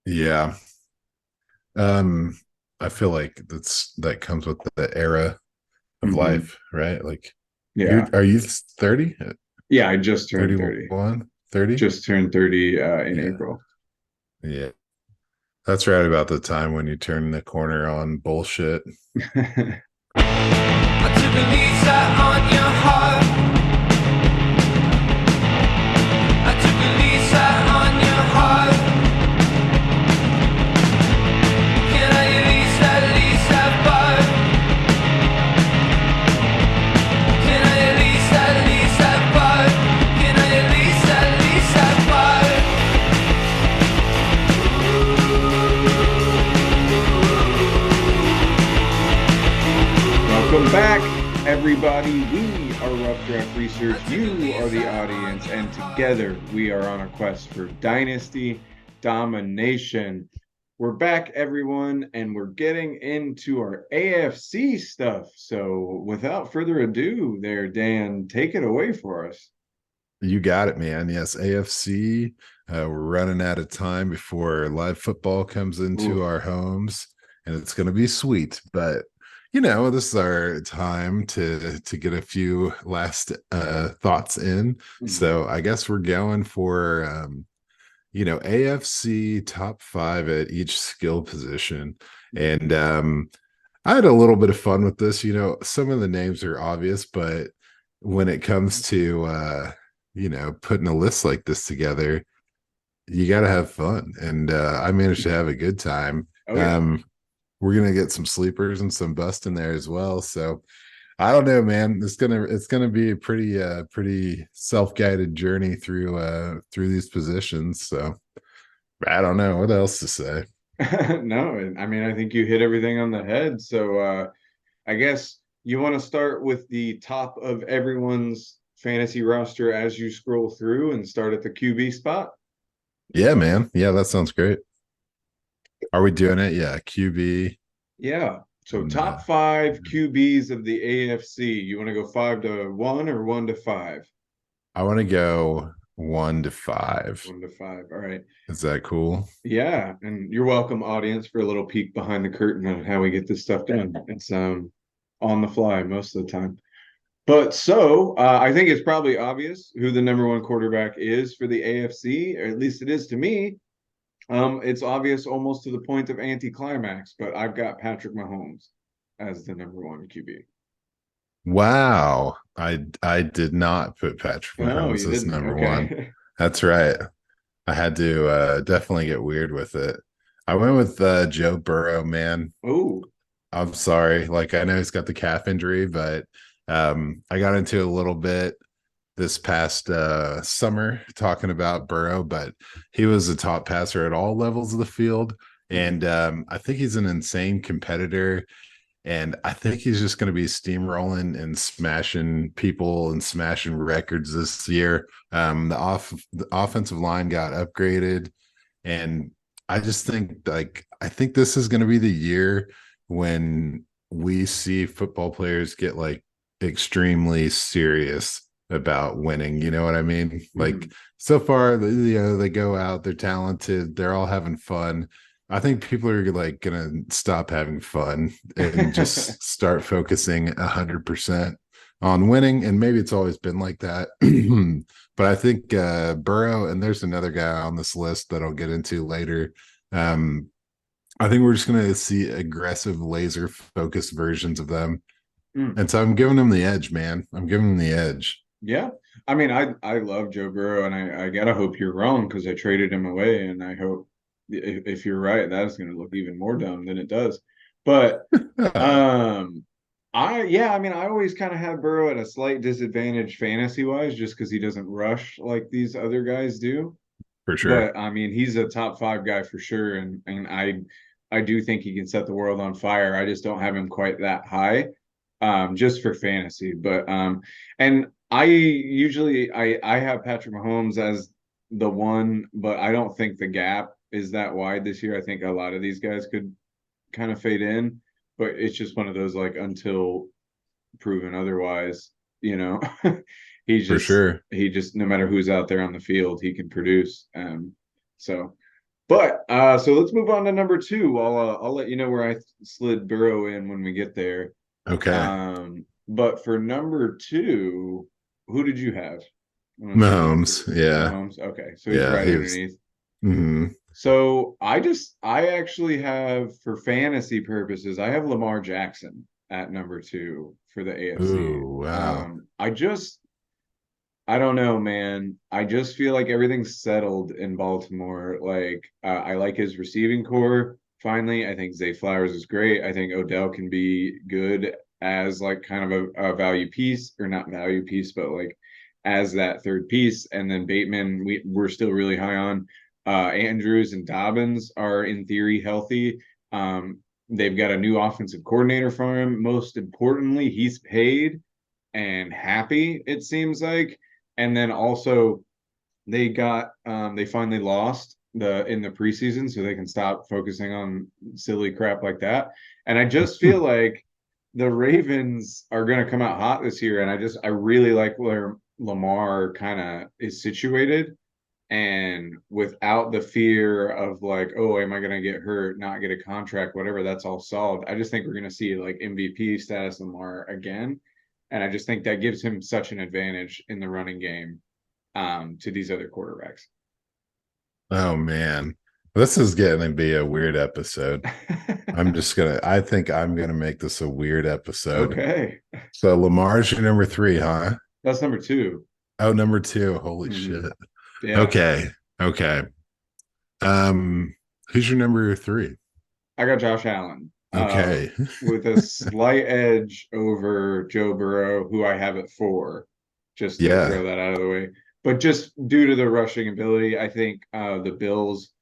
Yeah. Um, I feel like that comes with the era of Hmm. life, right? Like Yeah. are you 30? Yeah, I just turned 30. 31? 30? Just turned 30 in Yeah. April. Yeah. That's right about the time when you turn the corner on bullshit. I took a lease out on your heart. I took a lease out on your heart. Can I at least have fun? Can I at least have fun? Can I at least have fun? Welcome back, everybody. We are Rough Draft I Research. took a You are lease the out on audience, your and heart. together we are on a quest for dynasty domination. We're back, everyone, and we're getting into our AFC stuff. So, without further ado, there, Dan, take it away for us. You got it, man. Yes, AFC. We're running out of time before live football comes into Oof. our homes, and it's going to be sweet. But this is our time to get a few last thoughts in. Mhm. So I guess we're going for AFC top five at each skill position, and I had a little bit of fun with this. Some of the names are obvious, but when it comes to putting a list like this together, you got to have fun. And I managed to have a good time. Oh, yeah. Um, we're gonna get some sleepers and some bust in there as well. So I don't know, man. It's gonna be a pretty self-guided journey through these positions. So I don't know what else to say. No, I mean, I think you hit everything on the head. So, I guess you want to start with the top of everyone's fantasy roster as you scroll through and start at the QB spot. Yeah, man. Yeah, that sounds great. Are we doing it? Yeah, QB. Yeah. So And top five QBs of the AFC. You want to go 5 to 1 or 1 to 5? I want to go 1 to 5. 1 to 5. All right. Is that cool? Yeah, and you're welcome, audience, for a little peek behind the curtain on how we get this stuff done. It's on the fly most of the time. But so I think it's probably obvious who the number one quarterback is for the AFC, or at least it is to me. It's obvious almost to the point of anticlimax, but I've got Patrick Mahomes as the number one QB. Wow. I did not put Patrick Oh, you Mahomes as didn't? number one. Okay. That's right. I had to definitely get weird with it. I went with Joe Burrow, man. Oh, I'm sorry. Like I know he's got the calf injury, but I got into a little bit this past summer talking about Burrow, but he was a top passer at all levels of the field. And I think he's an insane competitor. And I think he's just going to be steamrolling and smashing people and smashing records this year. The offensive line got upgraded, and I just think I think this is going to be the year when we see football players get like extremely serious about winning. You know what I mean? mhm. Like so far, they go out, they're talented, they're all having fun. I think people are like gonna stop having fun and just start focusing 100% on winning. And maybe it's always been like that. But I think Burrow, and there's another guy on this list that I'll get into later. Um, I think we're just gonna see aggressive, laser focused versions of them. Mm. And so I'm giving them the edge, man. I'm giving them the edge. Yeah. I mean, I love Joe Burrow, and I gotta hope you're wrong because I traded him away, and I hope if you're right, that is going to look even more dumb than it does. But um, I mean, I always kind of have Burrow at a slight disadvantage fantasy wise, just because he doesn't rush like these other guys do. For sure. But I mean, he's a top five guy for sure, and I do think he can set the world on fire. I just don't have him quite that high, just for fantasy. But and I usually I have Patrick Mahomes as the one, but I don't think the gap is that wide this year. I think a lot of these guys could kind of fade in, but it's just one of those like until proven otherwise, you know. he's For just sure. he just no matter who's out there on the field, he can produce. So But so let's move on to number two. I'll let you know where I slid Burrow in when we get there. Okay. But for number two, who did you have? I'm gonna see number two. Mahomes. Yeah. Mahomes. Okay, so he's Yeah. right He was. underneath. Hmm. So I actually have, for fantasy purposes, I have Lamar Jackson at number two for the AFC. Ooh, wow. I don't know, man. I just feel like everything's settled in Baltimore. Like, I like his receiving core. Finally, I think Zay Flowers is great. I think Odell can be good as like kind of a value piece, or not value piece, but like as that third piece. And then Bateman, we're still really high on. Andrews and Dobbins are in theory healthy. They've got a new offensive coordinator for him. Most importantly, he's paid and happy, it seems like. And then also they finally lost in the preseason, so they can stop focusing on silly crap like that. And I just feel like the Ravens are going to come out hot this year, and I really like where Lamar kind of is situated, and without the fear of like, oh, am I going to get hurt, not get a contract, whatever, that's all solved. I just think we're going to see like MVP status Lamar again. And I just think that gives him such an advantage in the running game to these other quarterbacks. Oh man. This is getting to be a weird episode. I think I'm gonna make this a weird episode. Okay. So Lamar's your number three, huh? That's number two. Oh, number two. Holy Mhm. shit. Yeah. Okay. Okay. Um, who's your number three? I got Josh Allen Okay. with a slight edge over Joe Burrow, who I have at four, just to Yeah. throw that out of the way. But just due to the rushing ability, I think the Bills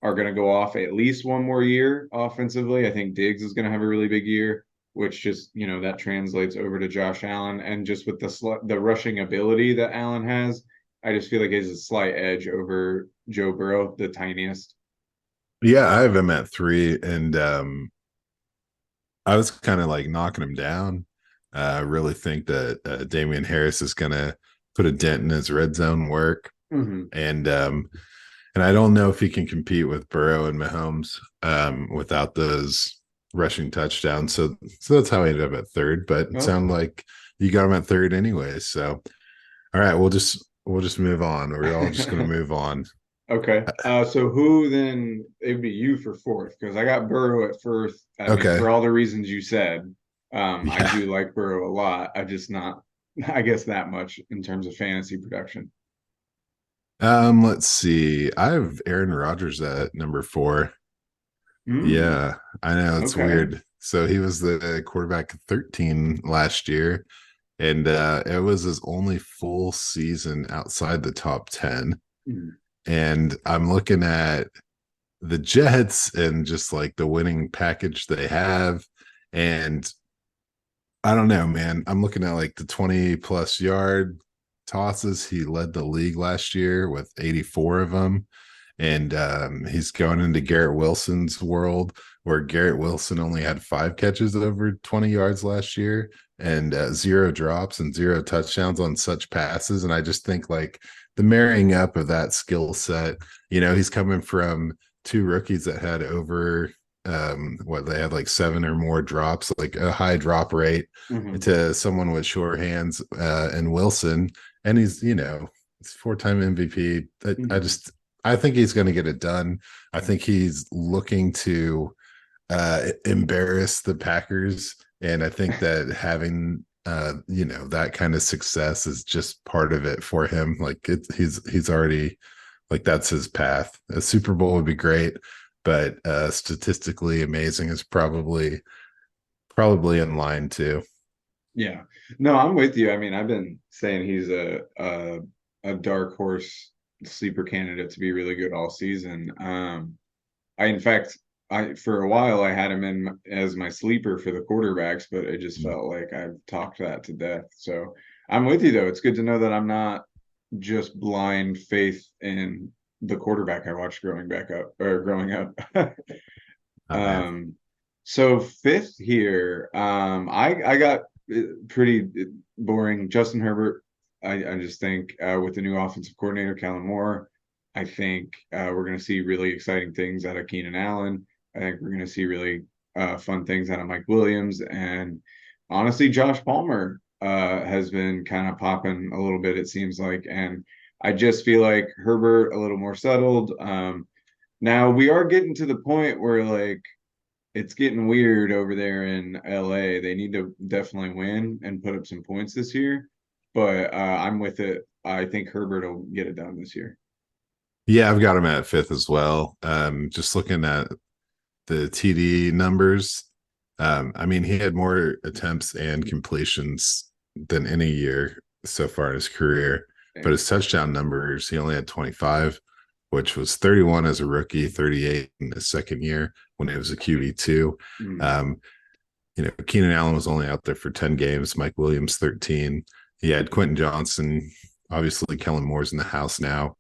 are going to go off at least one more year offensively. I think Diggs is going to have a really big year, which just, that translates over to Josh Allen. And just with the rushing ability that Allen has, I just feel like he has a slight edge over Joe Burrow, the tiniest. Yeah, I have him at three, and I was kind of like knocking him down. I really think that Damian Harris is gonna put a dent in his red zone work. Mm-hmm. And I don't know if he can compete with Burrow and Mahomes without those rushing touchdowns. So that's how I ended up at third. But it Oh. sounded like you got him at third anyway. So all right, we'll just move on. We're all just gonna move on. Okay. So who then, it'd be you for fourth, because I got Burrow at first. I mean, Okay. for all the reasons you said, I Yeah. do like Burrow a lot. I just not, I guess, that much in terms of fantasy production. Let's see. I have Aaron Rodgers at number four. Mm, Yeah, I know it's okay. weird. So he was the quarterback 13 last year, and it was his only full season outside the top 10. Mm, And I'm looking at the Jets and just like the winning package they have. And I don't know, man. I'm looking at like the 20 plus yard tosses. He led the league last year with 84 of them. And he's going into Garrett Wilson's world, where Garrett Wilson only had 5 catches over 20 yards last year, and 0 drops and 0 touchdowns on such passes. And I just think like the marrying up of that skill set, he's coming from two rookies that had over what they had like 7 or more drops, like a high drop rate, mhm, to someone with sure hands and Wilson. And he's 4-time MVP. mhm, I think he's going to get it done. I think he's looking to embarrass the Packers, and I think that having that kind of success is just part of it for him. Like he's already, like, that's his path. A Super Bowl would be great, but statistically amazing is probably in line too. Yeah. No, I'm with you. I mean, I've been saying he's a dark horse sleeper candidate to be really good all season. In fact, I for a while I had him as my sleeper for the quarterbacks, but it just felt like I've talked that to death. So I'm with you though. It's good to know that I'm not just blind faith in the quarterback I watched growing up. Oh man. Um, so fifth here, I got pretty boring. Justin Herbert. I just think with the new offensive coordinator, Kellen Moore, I think we're going to see really exciting things out of Keenan Allen. I think we're going to see really fun things out of Mike Williams. And honestly, Josh Palmer has been kind of popping a little bit, it seems like. And I just feel like Herbert a little more settled. Now we are getting to the point where like it's getting weird over there in LA. They need to definitely win and put up some points this year. But I'm with it. I think Herbert will get it done this year. Yeah, I've got him at fifth as well. Just looking at the TD numbers, I mean, he had more attempts and completions than any year so far in his career, but his touchdown numbers, he only had 25, which was 31 as a rookie, 38 in his second year when he was a QB2. Mm. Um, Keenan Allen was only out there for 10 games, Mike Williams 13. He had Quentin Johnson, obviously Kellen Moore's in the house now.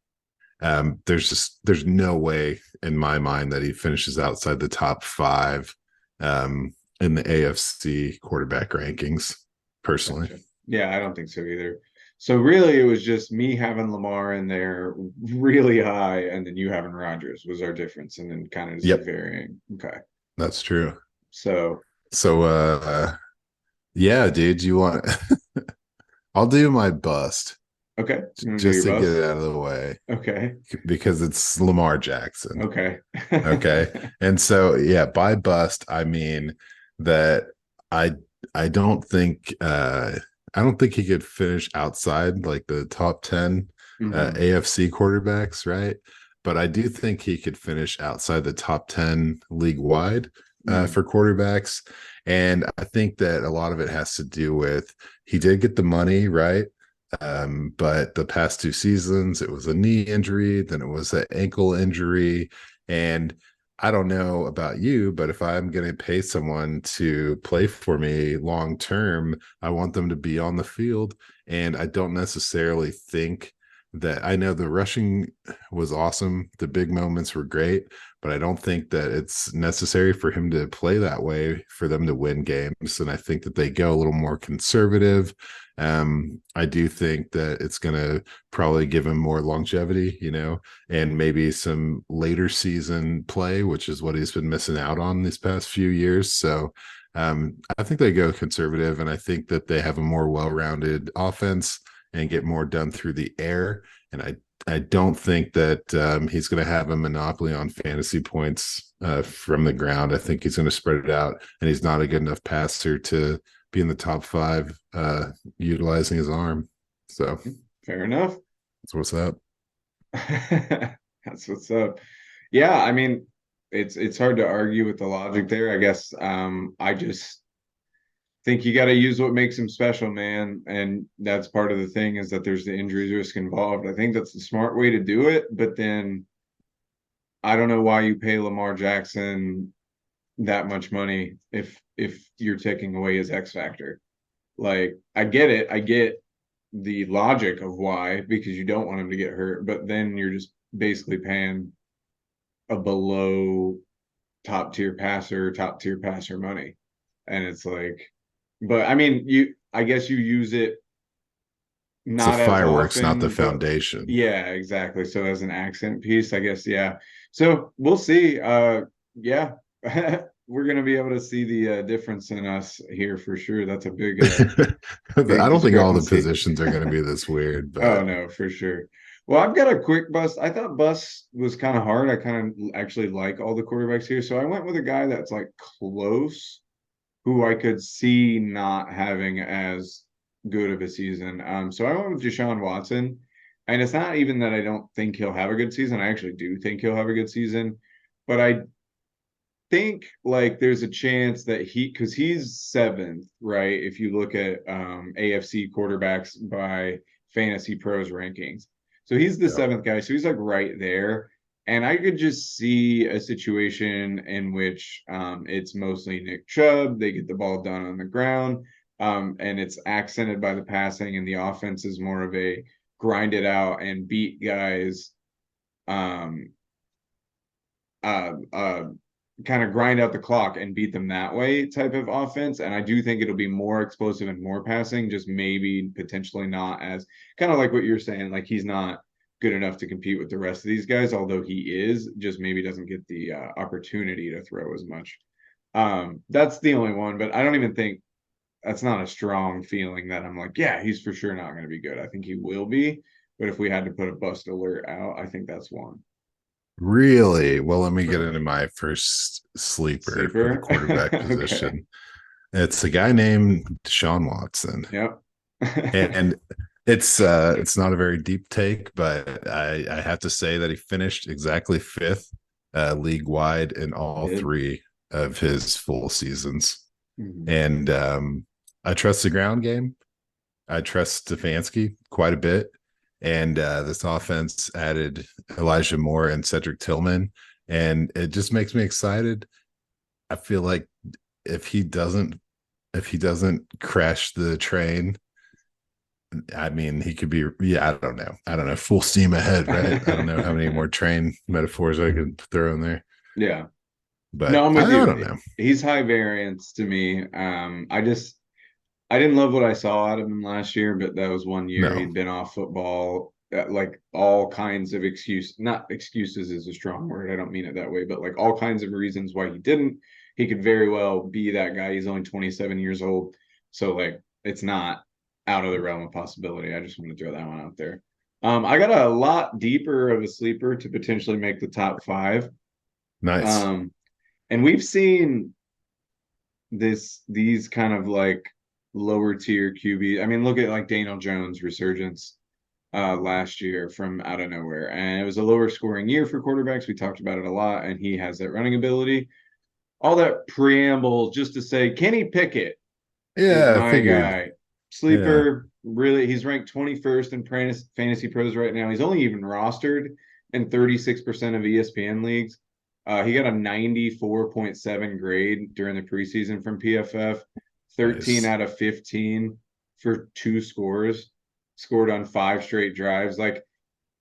There's no way in my mind that he finishes outside the top five in the AFC quarterback rankings, personally. Gotcha. Yeah, I don't think so either. So really, it was just me having Lamar in there really high, and then you having Rodgers was our difference, and then kind of just Yep, varying. Okay, that's true. so So yeah, dude, you want I'll do my bust okay, you want to do just your to get bust? it out of the way Okay, because it's Lamar Jackson. okay, Okay. And so yeah, by bust, I mean that I I don't think I don't think he could finish outside like the top 10 hmm AFC quarterbacks, right? But I do think he could finish outside the top 10 league wide hmm for quarterbacks. And I think that a lot of it has to do with he did get the money, right? But the past two seasons, it was a knee injury, then it was an ankle injury. And I don't know about you, but if I'm going to pay someone to play for me long term, I want them to be on the field. And I don't necessarily think that I know the rushing was awesome. The big moments were great, but I don't think that it's necessary for him to play that way for them to win games. And I think that they go a little more conservative. I do think that it's going to probably give him more longevity, and maybe some later season play, which is what he's been missing out on these past few years. So I think they go conservative, and I think that they have a more well-rounded offense and get more done through the air. And I don't think that he's going to have a monopoly on fantasy points from the ground. I think he's going to spread it out, and he's not a good enough passer to be in the top five utilizing his arm. So fair enough. that's what's up. That's what's up. Yeah, I mean, it's hard to argue with the logic there. I guess I just think you got to use what makes him special, man. And that's part of the thing is that there's the injury risk involved. I think that's the smart way to do it. But then I don't know why you pay Lamar Jackson that much money if you're taking away his X factor. Like, I get it. I get the logic of why, because you don't want him to get hurt, but then you're just basically paying a below top tier passer money. And it's like, but I mean, I guess you use it It's the not as fireworks, not the often, but foundation. yeah, exactly. So as an accent piece, I guess, yeah. So we'll see. Yeah, we're gonna be able to see the difference in us here for sure. That's a I big don't think all the discrepancy. positions are going to be this weird, Oh but no, for sure. Well, I've got a quick bust. I thought bust was kind of hard. I kind of actually like all the quarterbacks here. So I went with a guy that's like close, who I could see not having as good of a season. So I went with Deshaun Watson. And it's not even that I don't think he'll have a good season. I actually do think he'll have a good season. But I think like there's a chance that because he's seventh, right? If you look at AFC quarterbacks by Fantasy Pros rankings. So he's the yeah. seventh guy. So he's like right there. And I could just see a situation in which it's mostly Nick Chubb. They get the ball done on the ground. And it's accented by the passing, and the offense is more of a grind it out and beat guys um, uh, kind of grind out the clock and beat them that way type of offense. And I do think it'll be more explosive and more passing, just maybe potentially not as kind of like what you're saying. Like he's not good enough to compete with the rest of these guys, although he is, just maybe doesn't get the opportunity to throw as much. That's the only one, but I don't even think that's not a strong feeling that I'm like, yeah, he's for sure not going to be good. I think he will be, but if we had to put a bust alert out, I think that's one. Really? Well, let me get into my first sleeper for the Sleeper. quarterback Okay. position. It's a guy named Deshaun Watson. Yep. And it's not a very deep take, but I have to say that he finished exactly fifth league wide in all Did. three of his full seasons. Mhm. And I trust the ground game. I trust Stefanski quite a bit. And this offense added Elijah Moore and Cedric Tillman. And it just makes me excited. I feel like if he doesn't crash the train, I mean, he could be, yeah, I don't know, full steam ahead, right? I don't know how many more train metaphors I could throw in there, Yeah. No, but I'm with I you. don't know. He's high variance to me. I didn't love what I saw out of him last year, but that was one year No, he'd been off football. Like all kinds of not excuses is a strong word. I don't mean it that way, but like all kinds of reasons why he didn't. He could very well be that guy. He's only 27 years old. So like it's not out of the realm of possibility. I just want to throw that one out there. I got a lot deeper of a sleeper to potentially make the top five. nice. Um, and we've seen these kind of like lower tier QB. I mean, look at like Daniel Jones resurgence last year from out of nowhere. And it was a lower scoring year for quarterbacks. We talked about it a lot, and he has that running ability. All that preamble just to say Kenny Pickett is Yeah, I my figured. guy. Yeah, Sleeper, really, he's ranked 21st in Fantasy Pros right now. He's only even rostered in 36% of ESPN leagues. He got a 94.7 grade during the preseason from PFF, 13 nice. out of 15 for two scores, scored on 5 straight drives. Like,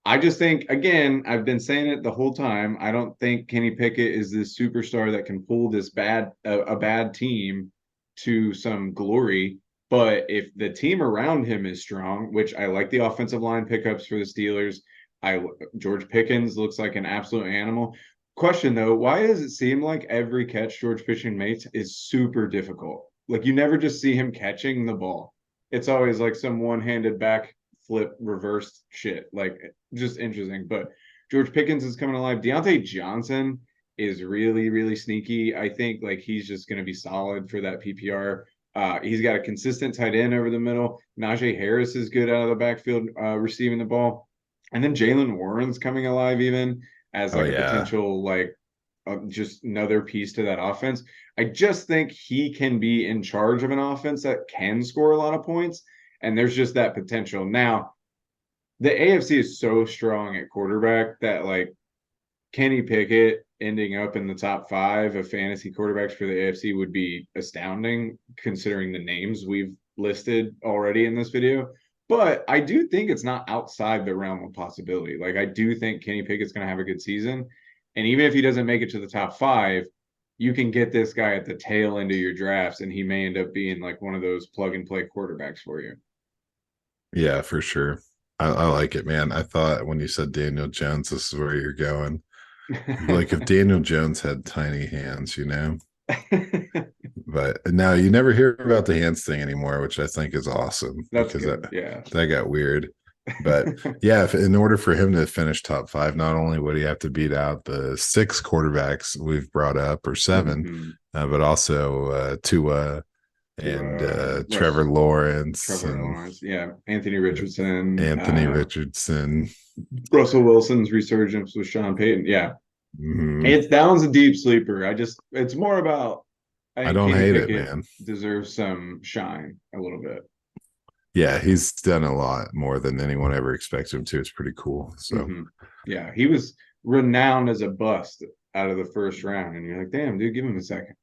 I just think, again, I've been saying it the whole time. I don't think Kenny Pickett is this superstar that can pull this a bad team to some glory. But if the team around him is strong, which I like the offensive line pickups for the Steelers, I George Pickens looks like an absolute animal. Question though, why does it seem like every catch George Pickens makes is super difficult? Like you never just see him catching the ball. It's always like some one-handed back flip reversed shit. Like just interesting. But George Pickens is coming alive. Deontay Johnson is really, really sneaky. I think like he's just going to be solid for that PPR. He's got a consistent tight end over the middle. Najee Harris is good out of the backfield receiving the ball. And then Jalen Warren's coming alive even as Oh like a yeah, potential like just another piece to that offense. I just think he can be in charge of an offense that can score a lot of points. And there's just that potential. Now, the AFC is so strong at quarterback that like Kenny Pickett ending up in the top 5 of fantasy quarterbacks for the AFC would be astounding considering the names we've listed already in this video. But I do think it's not outside the realm of possibility. Like I do think Kenny Pickett's going to have a good season, and even if he doesn't make it to the top 5, you can get this guy at the tail end of your drafts, and he may end up being like one of those plug and play quarterbacks for you. yeah, for sure. I like it, man. I thought when you said Daniel Jones, this is where you're going. Like if Daniel Jones had tiny hands, but now you never hear about the hands thing anymore, which I think is awesome That's because good. Yeah. that got weird. But yeah, if in order for him to finish top 5, not only would he have to beat out the 6 quarterbacks we've brought up or 7, Mm-hmm. but also Tua To and Trevor Lawrence Trevor and Lawrence, yeah, Anthony Richardson, Anthony Richardson. Russell Wilson's resurgence with Sean Payton. Yeah, Mhm. it's that one's a deep sleeper. It's more about I I think don't Kenny hate it, Pickett man. deserves some shine a little bit. Yeah, he's done a lot more than anyone ever expects him to. It's pretty cool. So Mm-hmm. Yeah, he was renowned as a bust out of the first round, and you're like, damn, dude, give him a second.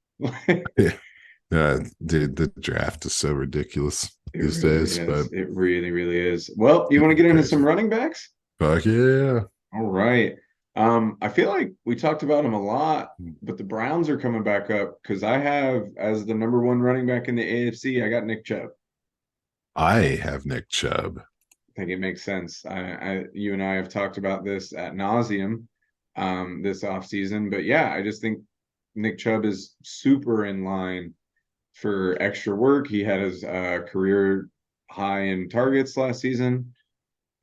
yeah, dude, the draft is so ridiculous It these really days, but is. It really, really is. Well, you want to get into some crazy. running backs? Fuck yeah. All right. I feel like we talked about them a lot, but the Browns are coming back up because I have as the number 1 running back in the AFC, I got Nick Chubb. I have Nick Chubb. think it makes sense. You and I have talked about this ad nauseum this offseason, but yeah, I just think Nick Chubb is super in line for extra work. He had his career high in targets last season,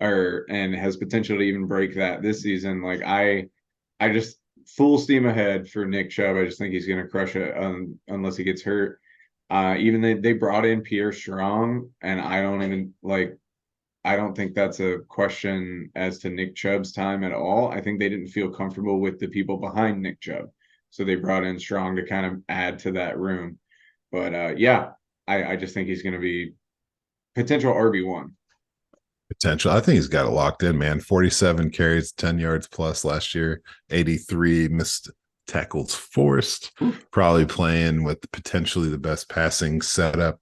and has potential to even break that this season. Like I just full steam ahead for Nick Chubb. I just think he's going to crush it unless he gets hurt. Even they brought in Pierre Strong, and I don't think that's a question as to Nick Chubb's time at all. I think they didn't feel comfortable with the people behind Nick Chubb, so they brought in Strong to kind of add to that room. But yeah, I just think he's going to be potential RB1. Potential. I think he's got it locked in, man. 47 carries, 10 yards plus last year, 83 missed tackles forced. Probably playing with potentially the best passing setup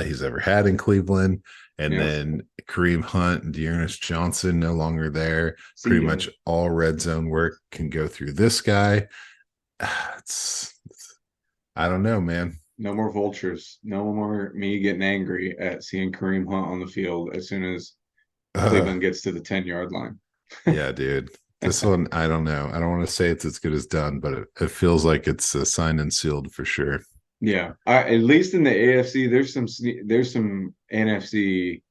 he's ever had in Cleveland. And Yeah. then Kareem Hunt and Dearness Johnson no longer there. Pretty much all red zone work can go through this guy. I don't know, man. No more vultures. No more me getting angry at seeing Kareem Hunt on the field as soon as Cleveland gets to the 10-yard line. Yeah, dude. This one, I don't know. I don't want to say it's as good as done, but it feels like it's signed and sealed for sure. Yeah, at least in the AFC, there's some NFC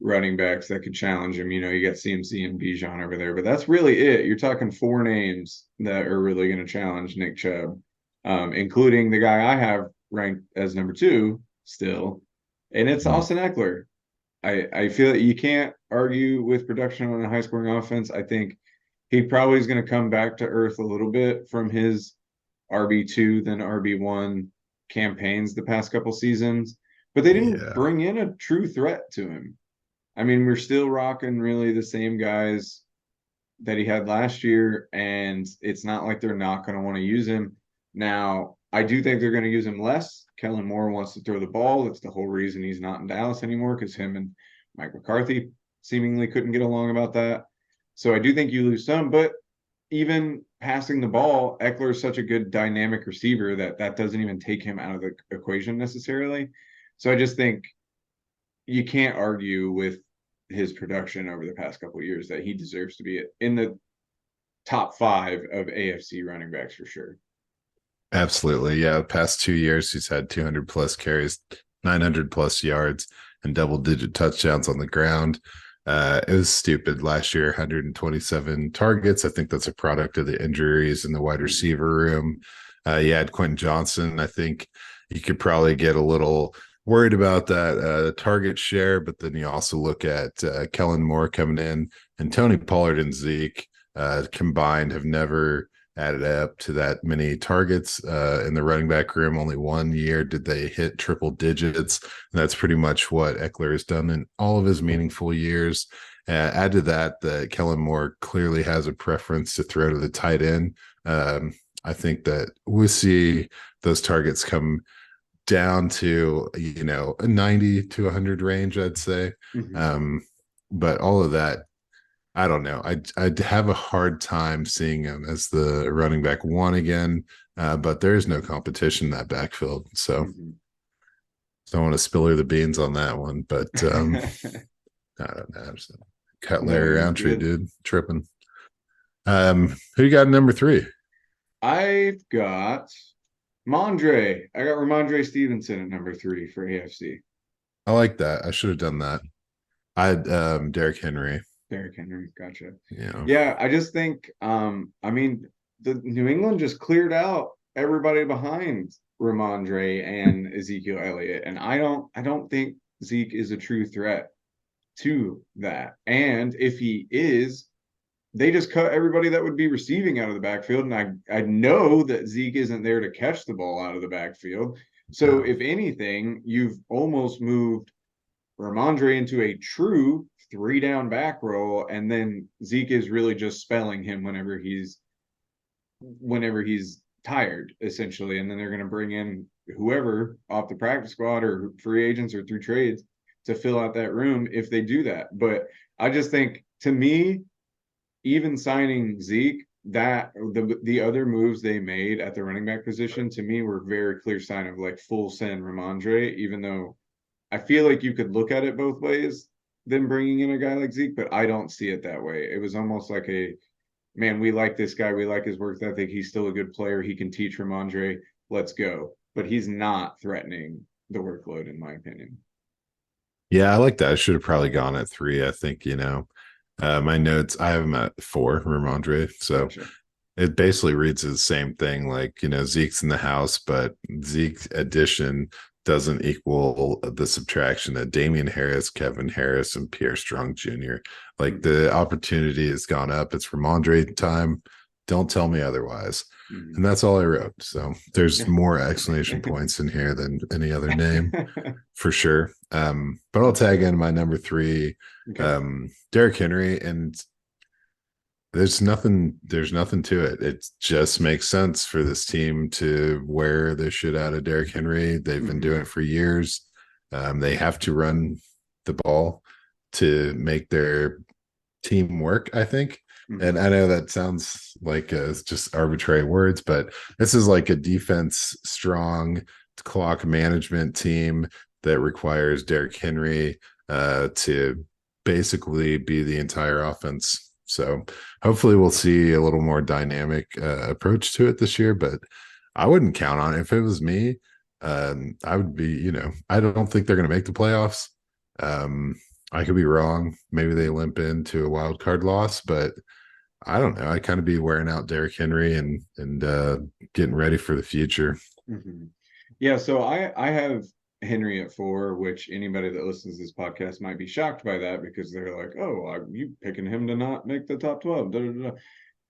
running backs that could challenge him. You know, you got CMC and Bijan over there, but that's really it. You're talking four names that are really going to challenge Nick Chubb, including the guy I have ranked as number 2 still, and it's Austin Eckler. I feel that you can't argue with production on a high scoring offense. I think he probably is going to come back to earth a little bit from his RB2 then RB1 campaigns the past couple seasons, but they didn't bring in a true threat to him. I mean, we're still rocking really the same guys that he had last year, and it's not like they're not going to want to use him. Now, I do think they're going to use him less. Kellen Moore wants to throw the ball. That's the whole reason he's not in Dallas anymore, because him and Mike McCarthy seemingly couldn't get along about that. So I do think you lose some, but even passing the ball, Eckler is such a good dynamic receiver that doesn't even take him out of the equation necessarily. So I just think you can't argue with his production over the past couple of years that he deserves to be in the top 5 of AFC running backs for sure. Absolutely. Yeah. The past 2 years, he's had 200 plus carries, 900 plus yards, and double digit touchdowns on the ground. It was stupid last year, 127 targets. I think that's a product of the injuries in the wide receiver room. You had Quentin Johnson. I think you could probably get a little worried about that target share, but then you also look at Kellen Moore coming in, and Tony Pollard and Zeke combined have never added up to that many targets in the running back room. Only 1 year did they hit triple digits. And that's pretty much what Eckler has done in all of his meaningful years. Add to that Kellen Moore clearly has a preference to throw to the tight end. I think that we'll see those targets come down to, a 90 to 100 range, I'd say. But all of that, I don't know. I'd have a hard time seeing him as the running back 1 again, but there is no competition in that backfield. So don't want to spill the beans on that one, but I don't know. Cut Larry Roundtree, dude, tripping. Who you got number 3? I've got Mondre. I got Ramondre Stevenson at number 3 for AFC. I like that. I should have done that. I had Derrick Henry. Derrick Henry, gotcha. Yeah, I just think I mean, the New England just cleared out everybody behind Ramondre and Ezekiel Elliott, and I don't think Zeke is a true threat to that. And if he is, they just cut everybody that would be receiving out of the backfield, and I know that Zeke isn't there to catch the ball out of the backfield. So if anything, you've almost moved Ramondre into a true 3-down back roll, and then Zeke is really just spelling him whenever he's tired, essentially. And then they're going to bring in whoever off the practice squad or free agents or through trades to fill out that room if they do that. But I just think, to me, even signing Zeke, that the other moves they made at the running back position, to me, were very clear sign of like full send Ramondre, even though I feel like you could look at it both ways. than bringing in a guy like Zeke, but I don't see it that way. It was almost like man, we like this guy. We like his work ethic. He's still a good player. He can teach Ramondre. Let's go. But he's not threatening the workload, in my opinion. Yeah, I like that. I should have probably gone at 3. I think, my notes, I have him at 4, Ramondre. So Gotcha. it basically reads the same thing. Like, Zeke's in the house, but Zeke's addition doesn't equal the subtraction that Damian Harris, Kevin Harris, and Pierre Strong Jr. Like Mhm. the opportunity has gone up. It's Ramondre time. Don't tell me otherwise. Mhm. And that's all I wrote. So there's more explanation points in here than any other name for sure. But I'll tag in my number 3, Okay. Derrick Henry, and there's nothing to it. It just makes sense for this team to wear the shit out of Derrick Henry. They've been Mhm. doing it for years. They have to run the ball to make their team work, I think. And Mhm. I know that sounds like just arbitrary words, but this is like a defense strong clock management team that requires Derrick Henry to basically be the entire offense. So hopefully we'll see a little more dynamic approach to it this year, but I wouldn't count on it. If it was me, I would be, I don't think they're going to make the playoffs. Um, I could be wrong. Maybe they limp into a wild card loss, but I don't know. I kind of be wearing out Derrick Henry and getting ready for the future. Mhm. Yeah, so I have Henry at 4, which anybody that listens to this podcast might be shocked by that because they're like, "Oh, you picking him to not make the top 12." Da, da, da.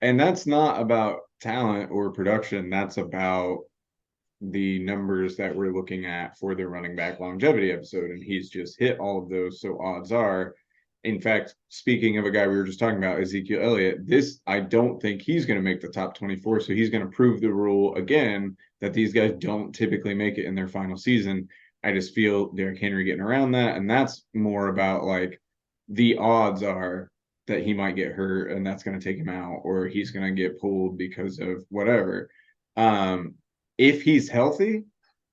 And that's not about talent or production. That's about the numbers that we're looking at for the running back longevity episode. And he's just hit all of those. So odds are, in fact, speaking of a guy we were just talking about, Ezekiel Elliott, I don't think he's going to make the top 24. So he's going to prove the rule again that these guys don't typically make it in their final season. I just feel Derrick Henry getting around that. And that's more about like the odds are that he might get hurt and that's going to take him out, or he's going to get pulled because of whatever. Um, if he's healthy,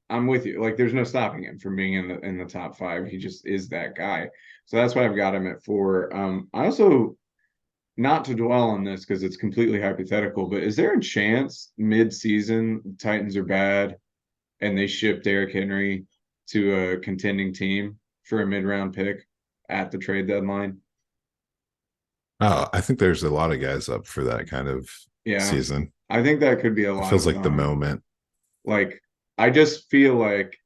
I'm with you. Like, there's no stopping him from being in the top 5. He just is that guy. So that's why I've got him at 4. I also, not to dwell on this because it's completely hypothetical, but is there a chance mid-season the Titans are bad and they ship Derrick Henry to a contending team for a mid-round pick at the trade deadline? Oh, I think there's a lot of guys up for that kind of Yeah, season. I think that could be a It lot feels of like the moment. like I just feel like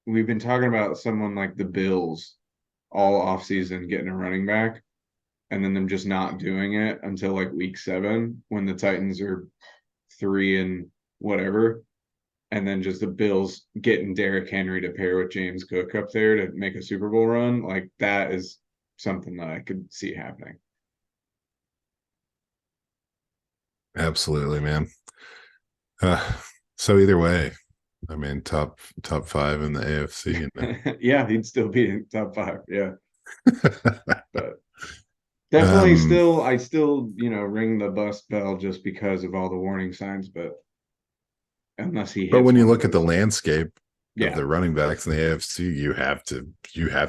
we've been talking about someone like the Bills all offseason getting a running back and then them just not doing it until like week 7 when the Titans are 3 and whatever. And then just the Bills getting Derrick Henry to pair with James Cook up there to make a Super Bowl run. Like that is something that I could see happening. Absolutely, man. Uh, so either way, I mean, top 5 in the AFC. Yeah, he'd still be in top 5. Yeah. But um, I still, ring the bust bell just because of all the warning signs. But unless he but hits when you one of look at the those, landscape of yeah, the running backs in the AFC, you have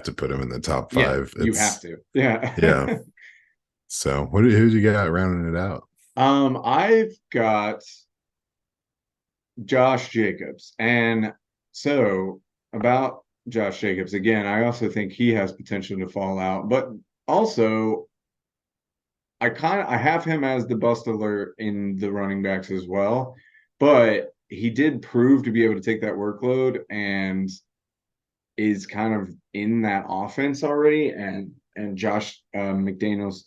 to put them in the top yeah, 5. you have It's to. Yeah. yeah. So who do you got rounding it out? I've got Josh Jacobs. And so about Josh Jacobs, again, I also think he has potential to fall out, but also I have him as the bust alert in the running backs as well. But he did prove to be able to take that workload and is kind of in that offense already. And Josh McDaniels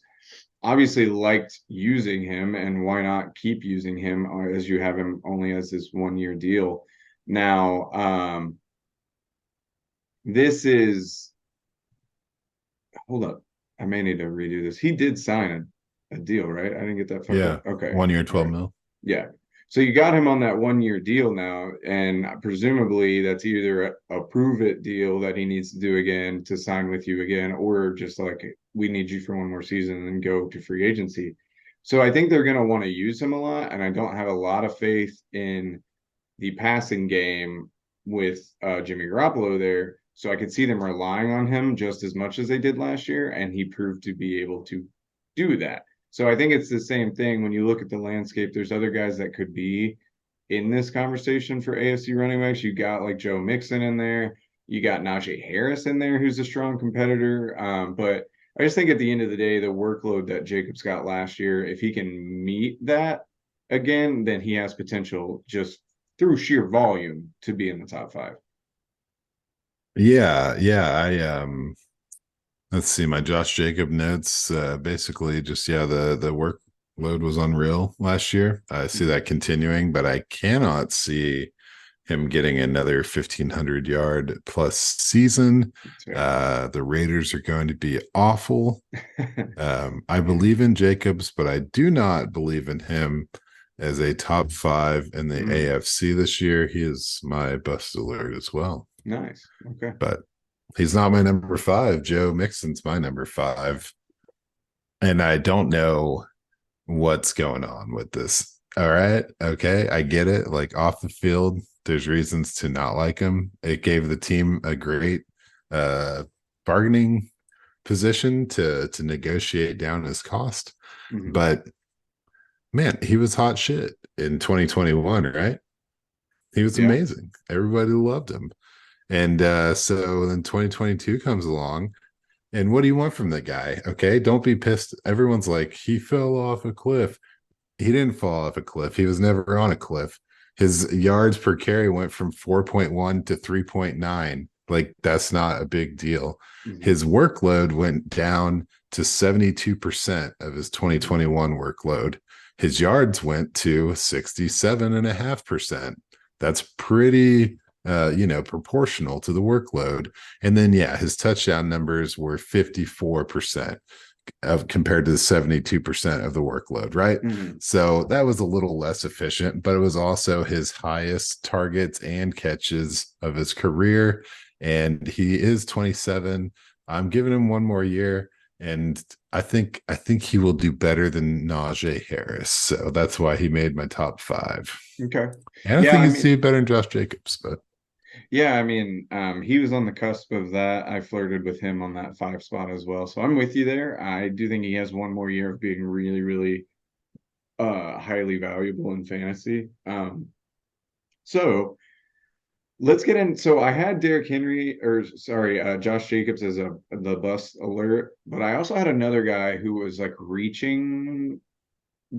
obviously liked using him, and why not keep using him as you have him only as this 1 year deal. Now, this is hold up. I may need to redo this. He did sign a deal, right? I didn't get that fucked Yeah, up. Okay. 1 year, All 12 right. mil. Yeah. So you got him on that 1 year deal now, and presumably that's either a prove it deal that he needs to do again to sign with you again, or just like we need you for one more season and then go to free agency. So I think they're going to want to use him a lot, and I don't have a lot of faith in the passing game with Jimmy Garoppolo there. So I could see them relying on him just as much as they did last year, and he proved to be able to do that. So I think it's the same thing when you look at the landscape. There's other guys that could be in this conversation for AFC running backs. You got like Joe Mixon in there. You got Najee Harris in there, who's a strong competitor. But I just think at the end of the day, the workload that Jacobs got last year, if he can meet that again, then he has potential just through sheer volume to be in the top five. Yeah. I let's see, my Josh Jacob notes. Basically, just the workload was unreal last year. I see that continuing, but I cannot see him getting another 1,500 yard plus season. The Raiders are going to be awful. I believe in Jacobs, but I do not believe in him as a top five in the AFC this year. He is my bust alert as well. Nice. Okay. But he's not my number five. Joe Mixon's my number five. And I don't know what's going on with this. All right. Okay. I get it. Like off the field, there's reasons to not like him. It gave the team a great bargaining position to negotiate down his cost. But man, he was hot shit in 2021, right? He was amazing. Everybody loved him. And so then 2022 comes along. And what do you want from the guy? Okay. Don't be pissed. Everyone's like, he fell off a cliff. He didn't fall off a cliff. He was never on a cliff. His yards per carry went from 4.1 to 3.9. Like, that's not a big deal. His workload went down to 72% of his 2021 workload. His yards went to 67.5%. That's pretty proportional to the workload. And then his touchdown numbers were 54% of compared to the 72% of the workload, right? So that was a little less efficient, but it was also his highest targets and catches of his career. And he is 27. I'm giving him one more year. And I think he will do better than Najee Harris. So that's why he made my top five. Okay. And I think he's do better than Josh Jacobs, but yeah, I mean, he was on the cusp of that. I flirted with him on that 5 spot as well. So I'm with you there. I do think he has one more year of being really, really highly valuable in fantasy. So let's get in. So I had Josh Jacobs as the bust alert, but I also had another guy who was like reaching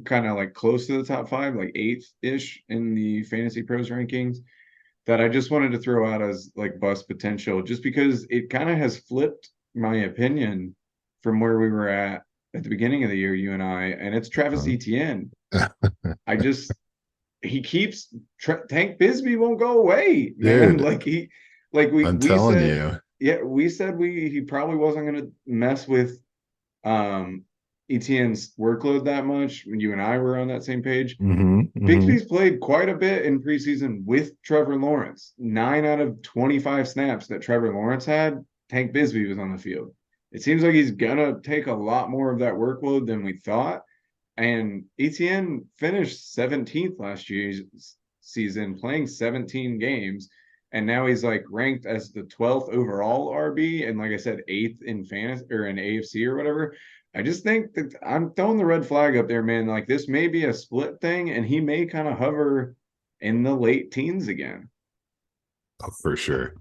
kind of like close to the top 5, like 8th-ish in the Fantasy Pros rankings, that I just wanted to throw out as like bust potential, just because it kind of has flipped my opinion from where we were at the beginning of the year, you and I, and it's Travis Etienne. He keeps Tank Bisbee won't go away, man. Dude, We telling said, you. Yeah, we said he probably wasn't going to mess with Etienne's workload that much when you and I were on that same page. Bigsby's played quite a bit in preseason with Trevor Lawrence. 9 out of 25 snaps that Trevor Lawrence had, Tank Bisbee was on the field. It seems like he's gonna take a lot more of that workload than we thought. And Etienne finished 17th last year's season, playing 17 games. And now he's like ranked as the 12th overall RB, and like I said, 8th in fantasy or in AFC or whatever. I just think that I'm throwing the red flag up there, man. Like, this may be a split thing, and he may kind of hover in the late teens again. Oh, for sure.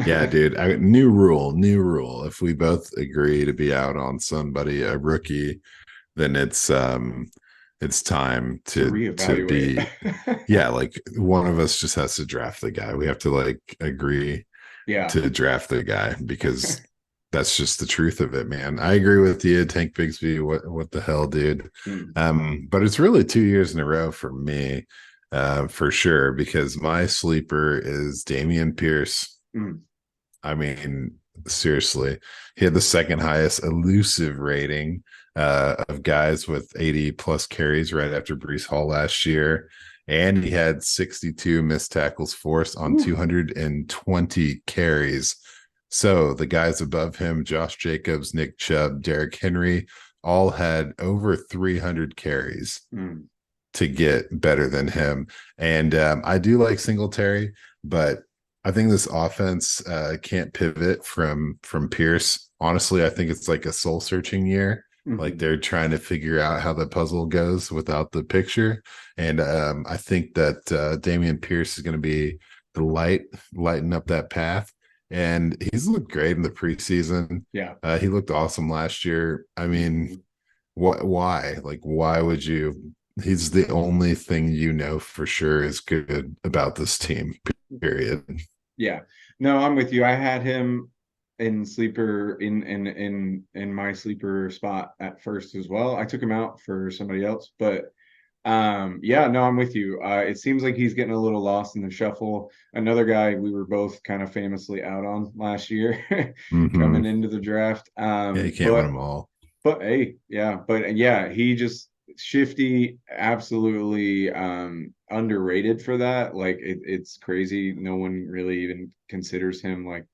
Yeah, dude. New rule. If we both agree to be out on somebody, a rookie, then it's time to be like one of us just has to draft the guy. We have to like agree to draft the guy, because that's just the truth of it, man. I agree with you, Tank Bigsby. What the hell, dude? But it's really 2 years in a row for me, for sure, because my sleeper is Dameon Pierce. I mean, seriously, he had the second highest elusive rating of guys with 80 plus carries right after Breece Hall last year. And he had 62 missed tackles forced on 220 carries. So the guys above him, Josh Jacobs, Nick Chubb, Derrick Henry, all had over 300 carries to get better than him. And I do like Singletary, but I think this offense can't pivot from Pierce. Honestly, I think it's like a soul searching year. Like Mhm. they're trying to figure out how the puzzle goes without the picture. And I think that Damian Pierce is going to be the lighten up that path. And he's looked great in the preseason. Yeah. He looked awesome last year. I mean, Mhm. what? Why? Like, why would you? He's the only thing you know for sure is good about this team. Period. Yeah. No, I'm with you. I had him in sleeper in my sleeper spot at first as well. I took him out for somebody else, but yeah, no, I'm with you. It seems like he's getting a little lost in the shuffle. Another guy we were both kind of famously out on last year Hmm. coming into the draft. Yeah, you can't win them all. But hey, yeah, but yeah, he just Shifty, absolutely underrated for that. Like it's crazy. No one really even considers him like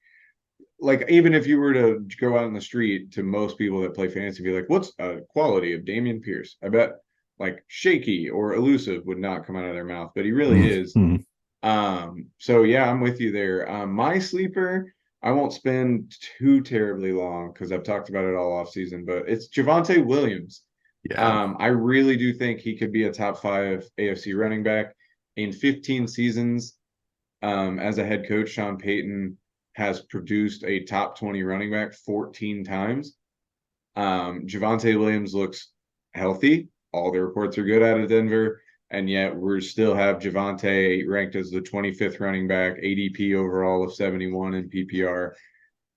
even if you were to go out in the street to most people that play fantasy, be like, what's a quality of Damian Pierce? I bet like shaky or elusive would not come out of their mouth, but he really is. Mhm. So yeah, I'm with you there. My sleeper, I won't spend too terribly long because I've talked about it all off season, but it's Javonte Williams. Yeah. I really do think he could be a top five AFC running back in 15 seasons. As a head coach, Sean Payton has produced a top 20 running back 14 times. Javonte Williams looks healthy. All the reports are good out of Denver, and yet we still have Javonte ranked as the 25th running back, ADP overall of 71 in PPR.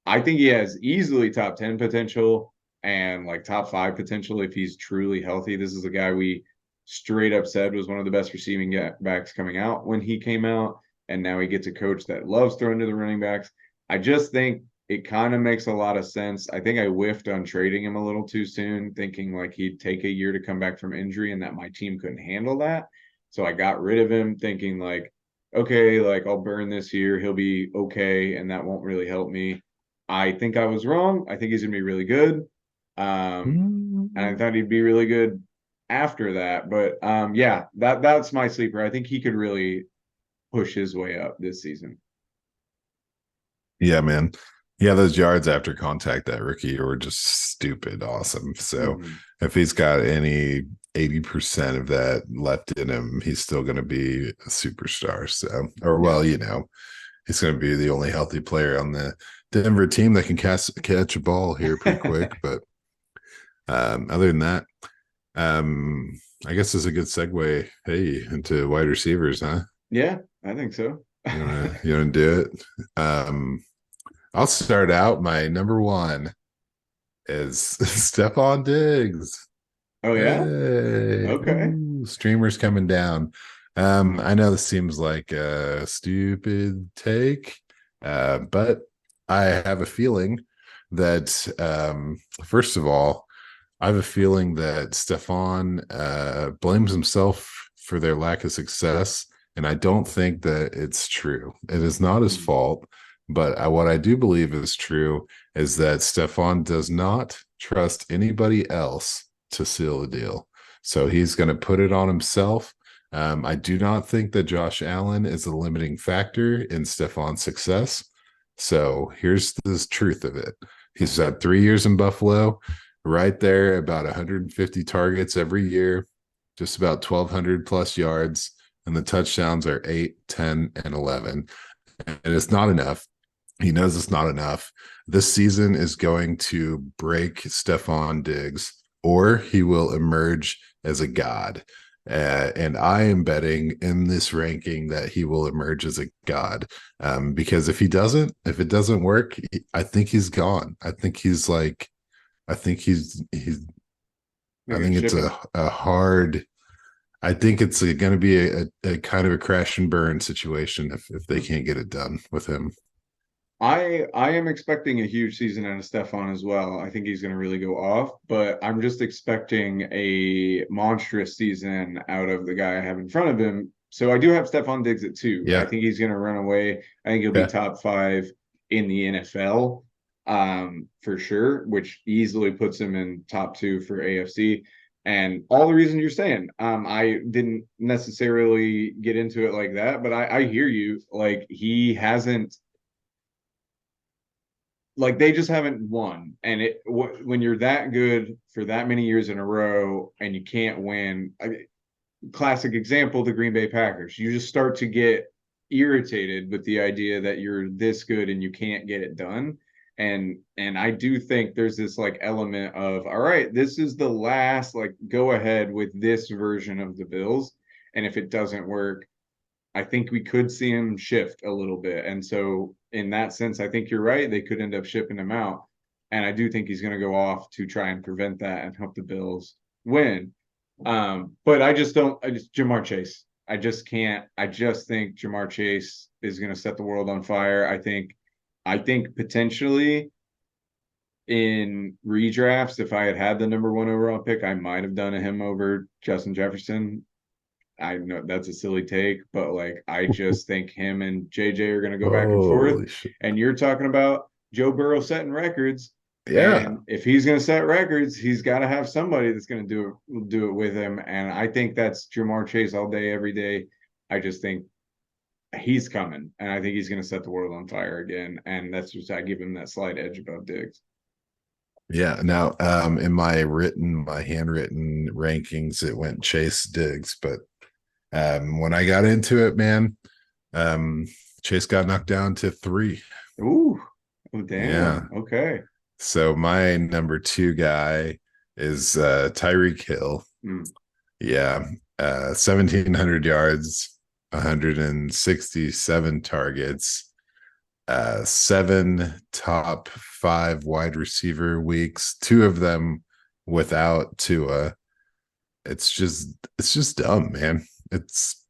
I think he has easily top 10 potential and like top five potential if he's truly healthy. This is a guy we straight up said was one of the best receiving backs coming out when he came out. And now he gets a coach that loves throwing to the running backs. I just think it kind of makes a lot of sense. I think I whiffed on trading him a little too soon, thinking like he'd take a year to come back from injury and that my team couldn't handle that. So I got rid of him thinking like, okay, like I'll burn this year. He'll be okay. And that won't really help me. I think I was wrong. I think he's gonna be really good. And I Mm. thought he'd be really good after that. But yeah, that's my sleeper. I think he could really push his way up this season. Yeah, man. Yeah, those yards after contact that rookie were just stupid awesome. So Mhm. if he's got any 80% of that left in him, he's still going to be a superstar. So, or Yeah. well, he's going to be the only healthy player on the Denver team that can catch a ball here pretty quick. But other than that, um, I guess it's a good segue. Hey, into wide receivers, huh? Yeah, I think so. You wanna do it? I'll start out. My number one is Stephon Diggs. Oh yeah? Hey, Okay. ooh, streamers coming down. I know this seems like a stupid take, but I have a feeling that first of all, I have a feeling that Stefan blames himself for their lack of success, and I don't think that it's true. It is not his Mhm. fault, but what I do believe is true is that Stefan does not trust anybody else to seal a deal. So he's going to put it on himself. I do not think that Josh Allen is a limiting factor in Stefan's success. So here's the truth of it. He's had 3 years in Buffalo, right there, about 150 targets every year, just about 1,200 plus yards, and the touchdowns are 8, 10, and 11. And it's not enough. He knows it's not enough. This season is going to break Stephon Diggs, or he will emerge as a god. And I am betting in this ranking that he will emerge as a god. Because if it doesn't work, I think he's gone. I think he's They're I gonna think it's ship him. a hard. I think it's going to be a kind of a crash and burn situation if they can't get it done with him. I am expecting a huge season out of Stefan as well. I think he's going to really go off, but I'm just expecting a monstrous season out of the guy I have in front of him. So I do have Stefan Diggs at two. I Yeah, think he's going to run away. I think he'll be yeah. top five in the NFL, for sure, which easily puts him in top two for AFC. And all the reasons you're saying, I didn't necessarily get into it like that, but I hear you. Like he hasn't, like they just haven't won. And when you're that good for that many years in a row and you can't win, classic example, the Green Bay Packers. You just start to get irritated with the idea that you're this good and you can't get it done. And I do think there's this like element of, all right, this is the last, like, go ahead with this version of the Bills. And if it doesn't work, I think we could see him shift a little bit. And so in that sense, I think you're right. They could end up shipping him out. And I do think he's going to go off to try and prevent that and help the Bills win. But I just don't, Jamar Chase. I just can't. I just think Jamar Chase is going to set the world on fire. I think potentially in redrafts, if I had had the number one overall pick, I might have done him over Justin Jefferson. I know that's a silly take, but like I just think him and JJ are going to go back and forth. Holy shit. And you're talking about Joe Burrow setting records. Yeah. And if he's going to set records, he's got to have somebody that's going to do it with him. And I think that's Jamar Chase all day, every day. I just think he's coming, and I think he's going to set the world on fire again. And that's just I give him that slight edge above Diggs. Yeah. Now, in my handwritten rankings, it went Chase Diggs, but when I got into it, man, um, Chase got knocked down to 3. Ooh, oh damn. Yeah. Okay. So my number 2 guy is Tyreek Hill. Mm. Yeah. 1,700 yards, 167 targets, 7 top 5 wide receiver weeks, 2 of them without Tua. It's just dumb, man. It's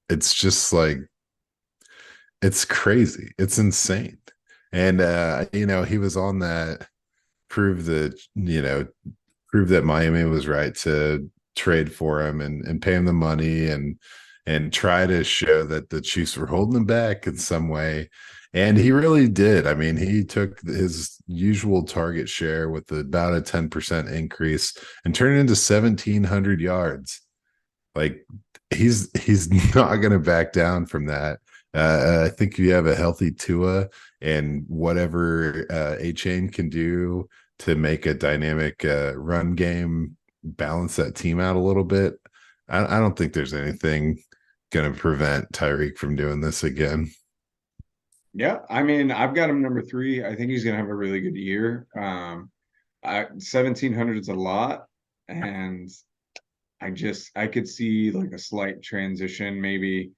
just like it's crazy. It's insane. And he was on that prove that, prove that Miami was right to trade for him and pay him the money and try to show that the Chiefs were holding him back in some way. And he really did. I mean, he took his usual target share with about a 10% increase and turned it into 1,700 yards. Like he's not going to back down from that. I think you have a healthy Tua and whatever A-Chain can do to make a dynamic run game, balance that team out a little bit. I don't think there's anything going to prevent Tyreek from doing this again. Yeah, I mean, I've got him number 3. I think he's going to have a really good year. 1,700 is a lot, and I could see like a slight transition maybe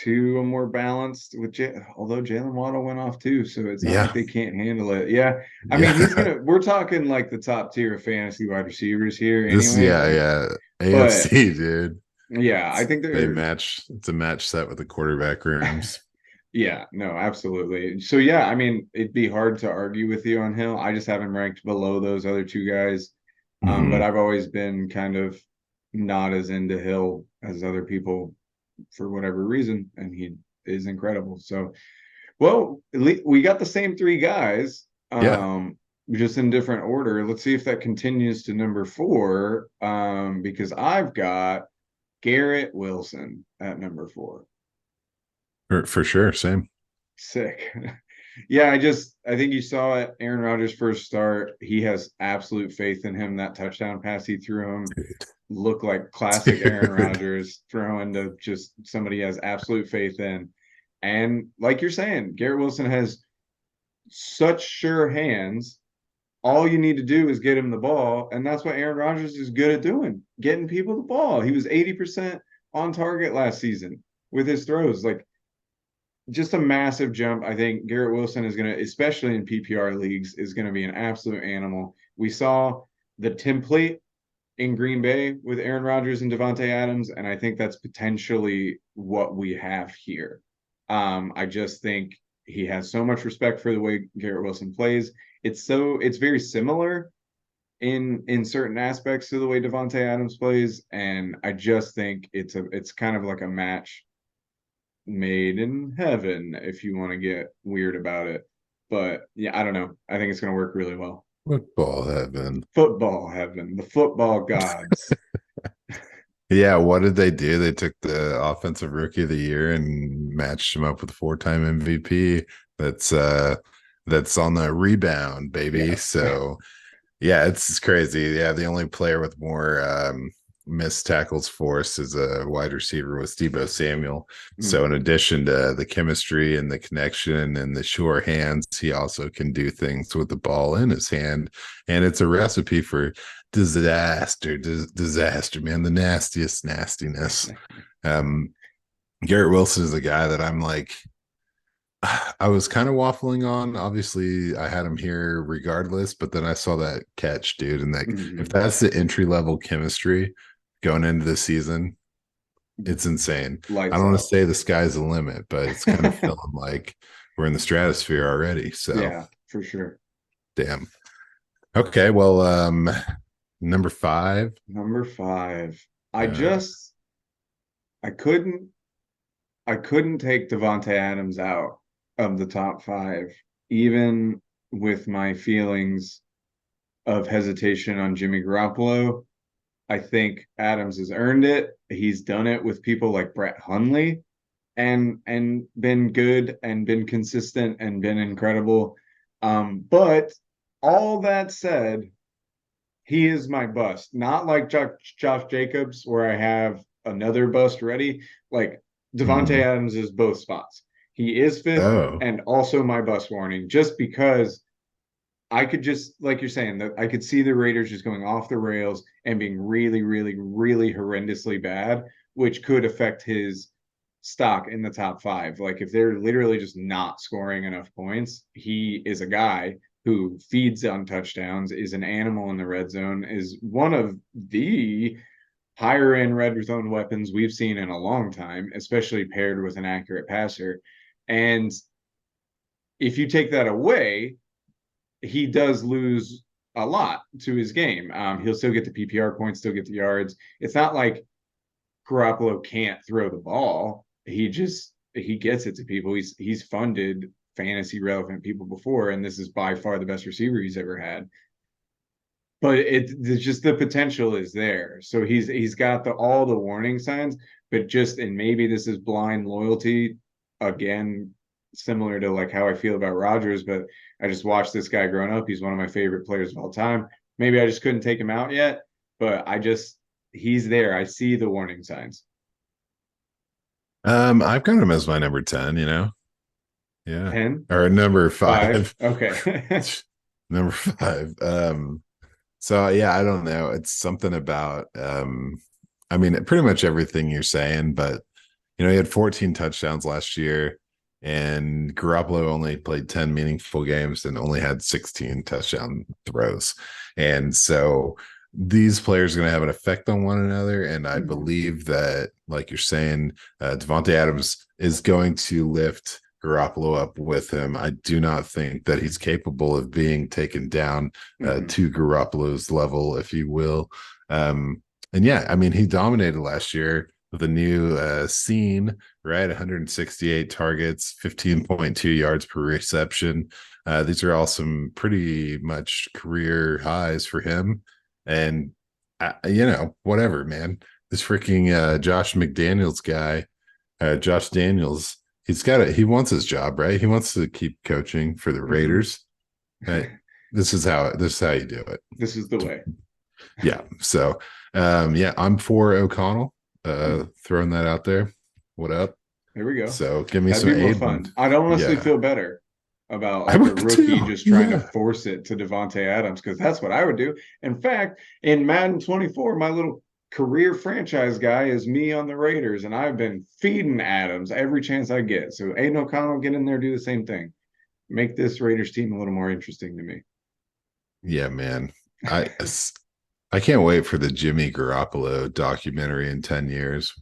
to a more balanced with although Jalen Waddle went off too, so it's not like Yeah. they can't handle it. Yeah, I mean we're talking like the top tier of fantasy wide receivers here This, anyway. yeah, Like, yeah. but AFC, dude. yeah, I think They they're match. It's a match set with the quarterback rooms. yeah, no, absolutely. So yeah, I mean, it'd be hard to argue with you on Hill. I just have him ranked below those other 2 guys. But Mhm. I've always been kind of not as into Hill as other people for whatever reason, and he is incredible. So, well, we got the same 3 guys, Yeah, just in different order. Let's see if that continues to number 4, because I've got Garrett Wilson at number 4. for sure. Same. Sick. Yeah, I think you saw it. Aaron Rodgers' first start. He has absolute faith in him. That touchdown pass he threw him looked like classic Aaron Dude. Rodgers throwing to just somebody he has absolute faith in. And like you're saying, Garrett Wilson has such sure hands. All you need to do is get him the ball. And that's what Aaron Rodgers is good at doing, getting people the ball. He was 80% on target last season with his throws. Like, just a massive jump. I think Garrett Wilson is going to, especially in PPR leagues, is going to be an absolute animal. We saw the template in Green Bay with Aaron Rodgers and Devontae Adams, and I think that's potentially what we have here. I just think he has so much respect for the way Garrett Wilson plays. It's very similar in certain aspects to the way Devontae Adams plays, and I just think it's kind of like a match made in heaven if you want to get weird about it. But yeah, I don't know. I think it's going to work really well. Football heaven. Football heaven, the football gods. Yeah, what did they do? They took the offensive rookie of the year and matched him up with a four-time MVP. That's that's on the rebound, baby. Yeah. So yeah, it's crazy. Yeah, the only player with more missed tackles forced as a wide receiver was Debo Samuel. So in Mhm. addition to the chemistry and the connection and the sure hands, he also can do things with the ball in his hand, and it's a recipe for disaster, man. The nastiest nastiness. Um, Garrett Wilson is a guy that I'm like, I was kind of waffling on. Obviously, I had him here regardless, but then I saw that catch, dude. And like, if Mhm. that's the entry level chemistry going into the season, it's insane. I Lights don't want to out. say the sky's the limit, but it's kind of feeling like we're in the stratosphere already. So, Yeah, for sure. damn. Okay, well, number five. Number five. I Uh, just I couldn't I couldn't take Devonte Adams out of the top five, even with my feelings of hesitation on Jimmy Garoppolo. I think Adams has earned it. He's done it with people like Brett Hundley and been good and been consistent and been incredible. But all that said, he is my bust. Not like Josh Jacobs, where I have another bust ready. Like Devonte mhm. Adams is both spots. He is fifth Oh, and also my bust warning, just because I could just, like you're saying, that I could see the Raiders just going off the rails and being really, really, really horrendously bad, which could affect his stock in the top five. Like if they're literally just not scoring enough points, he is a guy who feeds on touchdowns, is an animal in the red zone, is one of the higher end red zone weapons we've seen in a long time, especially paired with an accurate passer. And if you take that away, he does lose a lot to his game. He'll still get the PPR points, still get the yards. It's not like Garoppolo can't throw the ball. He gets it to people. He's funded fantasy relevant people before, and this is by far the best receiver he's ever had. But it's just the potential is there. So he's got all the warning signs, but just and maybe this is blind loyalty again, similar to like how I feel about Rodgers, but I just watched this guy growing up. He's one of my favorite players of all time. Maybe I just couldn't take him out yet, but he's there. I see the warning signs. I've got him as my number 10, you know? Yeah. 10, Or number 5. five. Okay. Number five. So yeah, I don't know. It's something about I mean pretty much everything you're saying, but you know, he had 14 touchdowns last year, and Garoppolo only played 10 meaningful games and only had 16 touchdown throws. And so these players are going to have an effect on one another. And I Mhm. believe that, like you're saying, Devontae Adams is going to lift Garoppolo up with him. I do not think that he's capable of being taken down Mhm. to Garoppolo's level, if you will. And yeah, I mean, he dominated last year with a new scene, right? 168 targets, 15.2 yards per reception. These are all some pretty much career highs for him. And, you know, whatever, man. This freaking Josh McDaniels guy, Josh Daniels, he wants his job, right? He wants to keep coaching for the Mhm. Raiders. Right? This is how you do it. This is the way. Yeah. So yeah, I'm for O'Connell. Hmm. Throwing that out there. What up? There we go. So give me That'd some be more Aiden. fun. I'd honestly Yeah. feel better about I like a would rookie too. just trying to Yeah. force it to Devonte Adams because that's what I would do. In fact, in Madden 24, my little career franchise guy is me on the Raiders, and I've been feeding Adams every chance I get. So Aiden O'Connell, get in there, do the same thing. Make this Raiders team a little more interesting to me. Yeah, man. I can't wait for the Jimmy Garoppolo documentary in 10 years.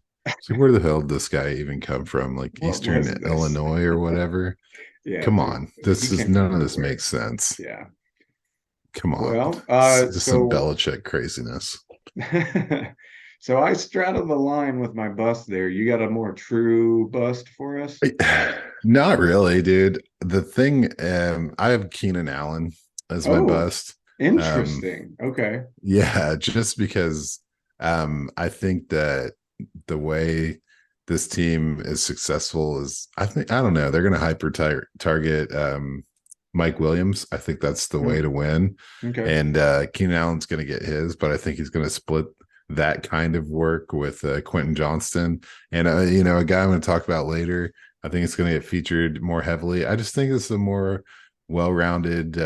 So where the hell did this guy even come from? Like What Eastern was this? Illinois or whatever? Yeah, Come dude. on. He This is came from none of this nowhere. makes sense. Yeah. Come on. Well, It's just some so Belichick craziness. so I straddled the line with my bust there. You got a more true bust for us? Not really, dude. The thing, I have Keenan Allen as my Oh, bust. Um, Interesting. Okay. yeah, just because I think that the way this team is successful is I don't know, they're gonna target Mike Williams. I think that's the way Hmm. to win. Okay. And Keenan Allen's gonna get his, but I think he's gonna split that kind of work with Quentin Johnston. And a guy I'm gonna talk about later. I think it's gonna get featured more heavily. I just think it's a more well-rounded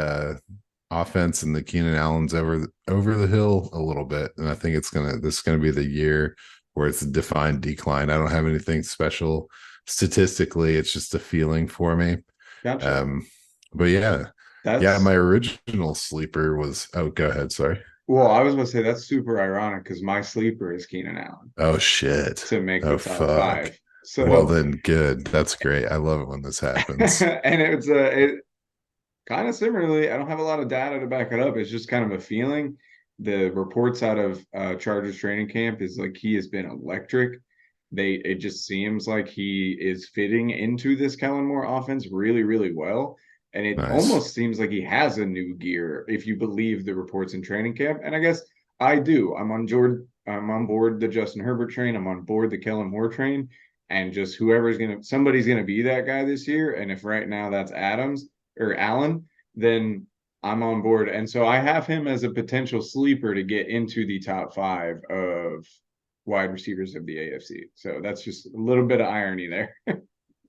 offense, and the Keenan Allen's over the hill a little bit, and I think this is gonna be the year where it's a defined decline. I don't have anything special statistically; it's just a feeling for me. Gotcha. Um, but yeah, That's my original sleeper was. Oh, go ahead. Sorry. well, I was going to say that's super ironic because my sleeper is Keenan Allen Oh shit. to make the Oh top fuck. five. Well So, then, good. That's great. I love it when this happens. and it kind of similarly, I don't have a lot of data to back it up. It's just kind of a feeling. The reports out of Chargers training camp is like he has been electric. It just seems like he is fitting into this Kellen Moore offense really, really well. And it Nice. almost seems like he has a new gear if you believe the reports in training camp. And I guess I do. I'm on board the Justin Herbert train. I'm on board the Kellen Moore train. And just somebody's gonna be that guy this year. And if right now that's Adams or Allen, then I'm on board. And so I have him as a potential sleeper to get into the top five of wide receivers of the AFC. So that's just a little bit of irony there.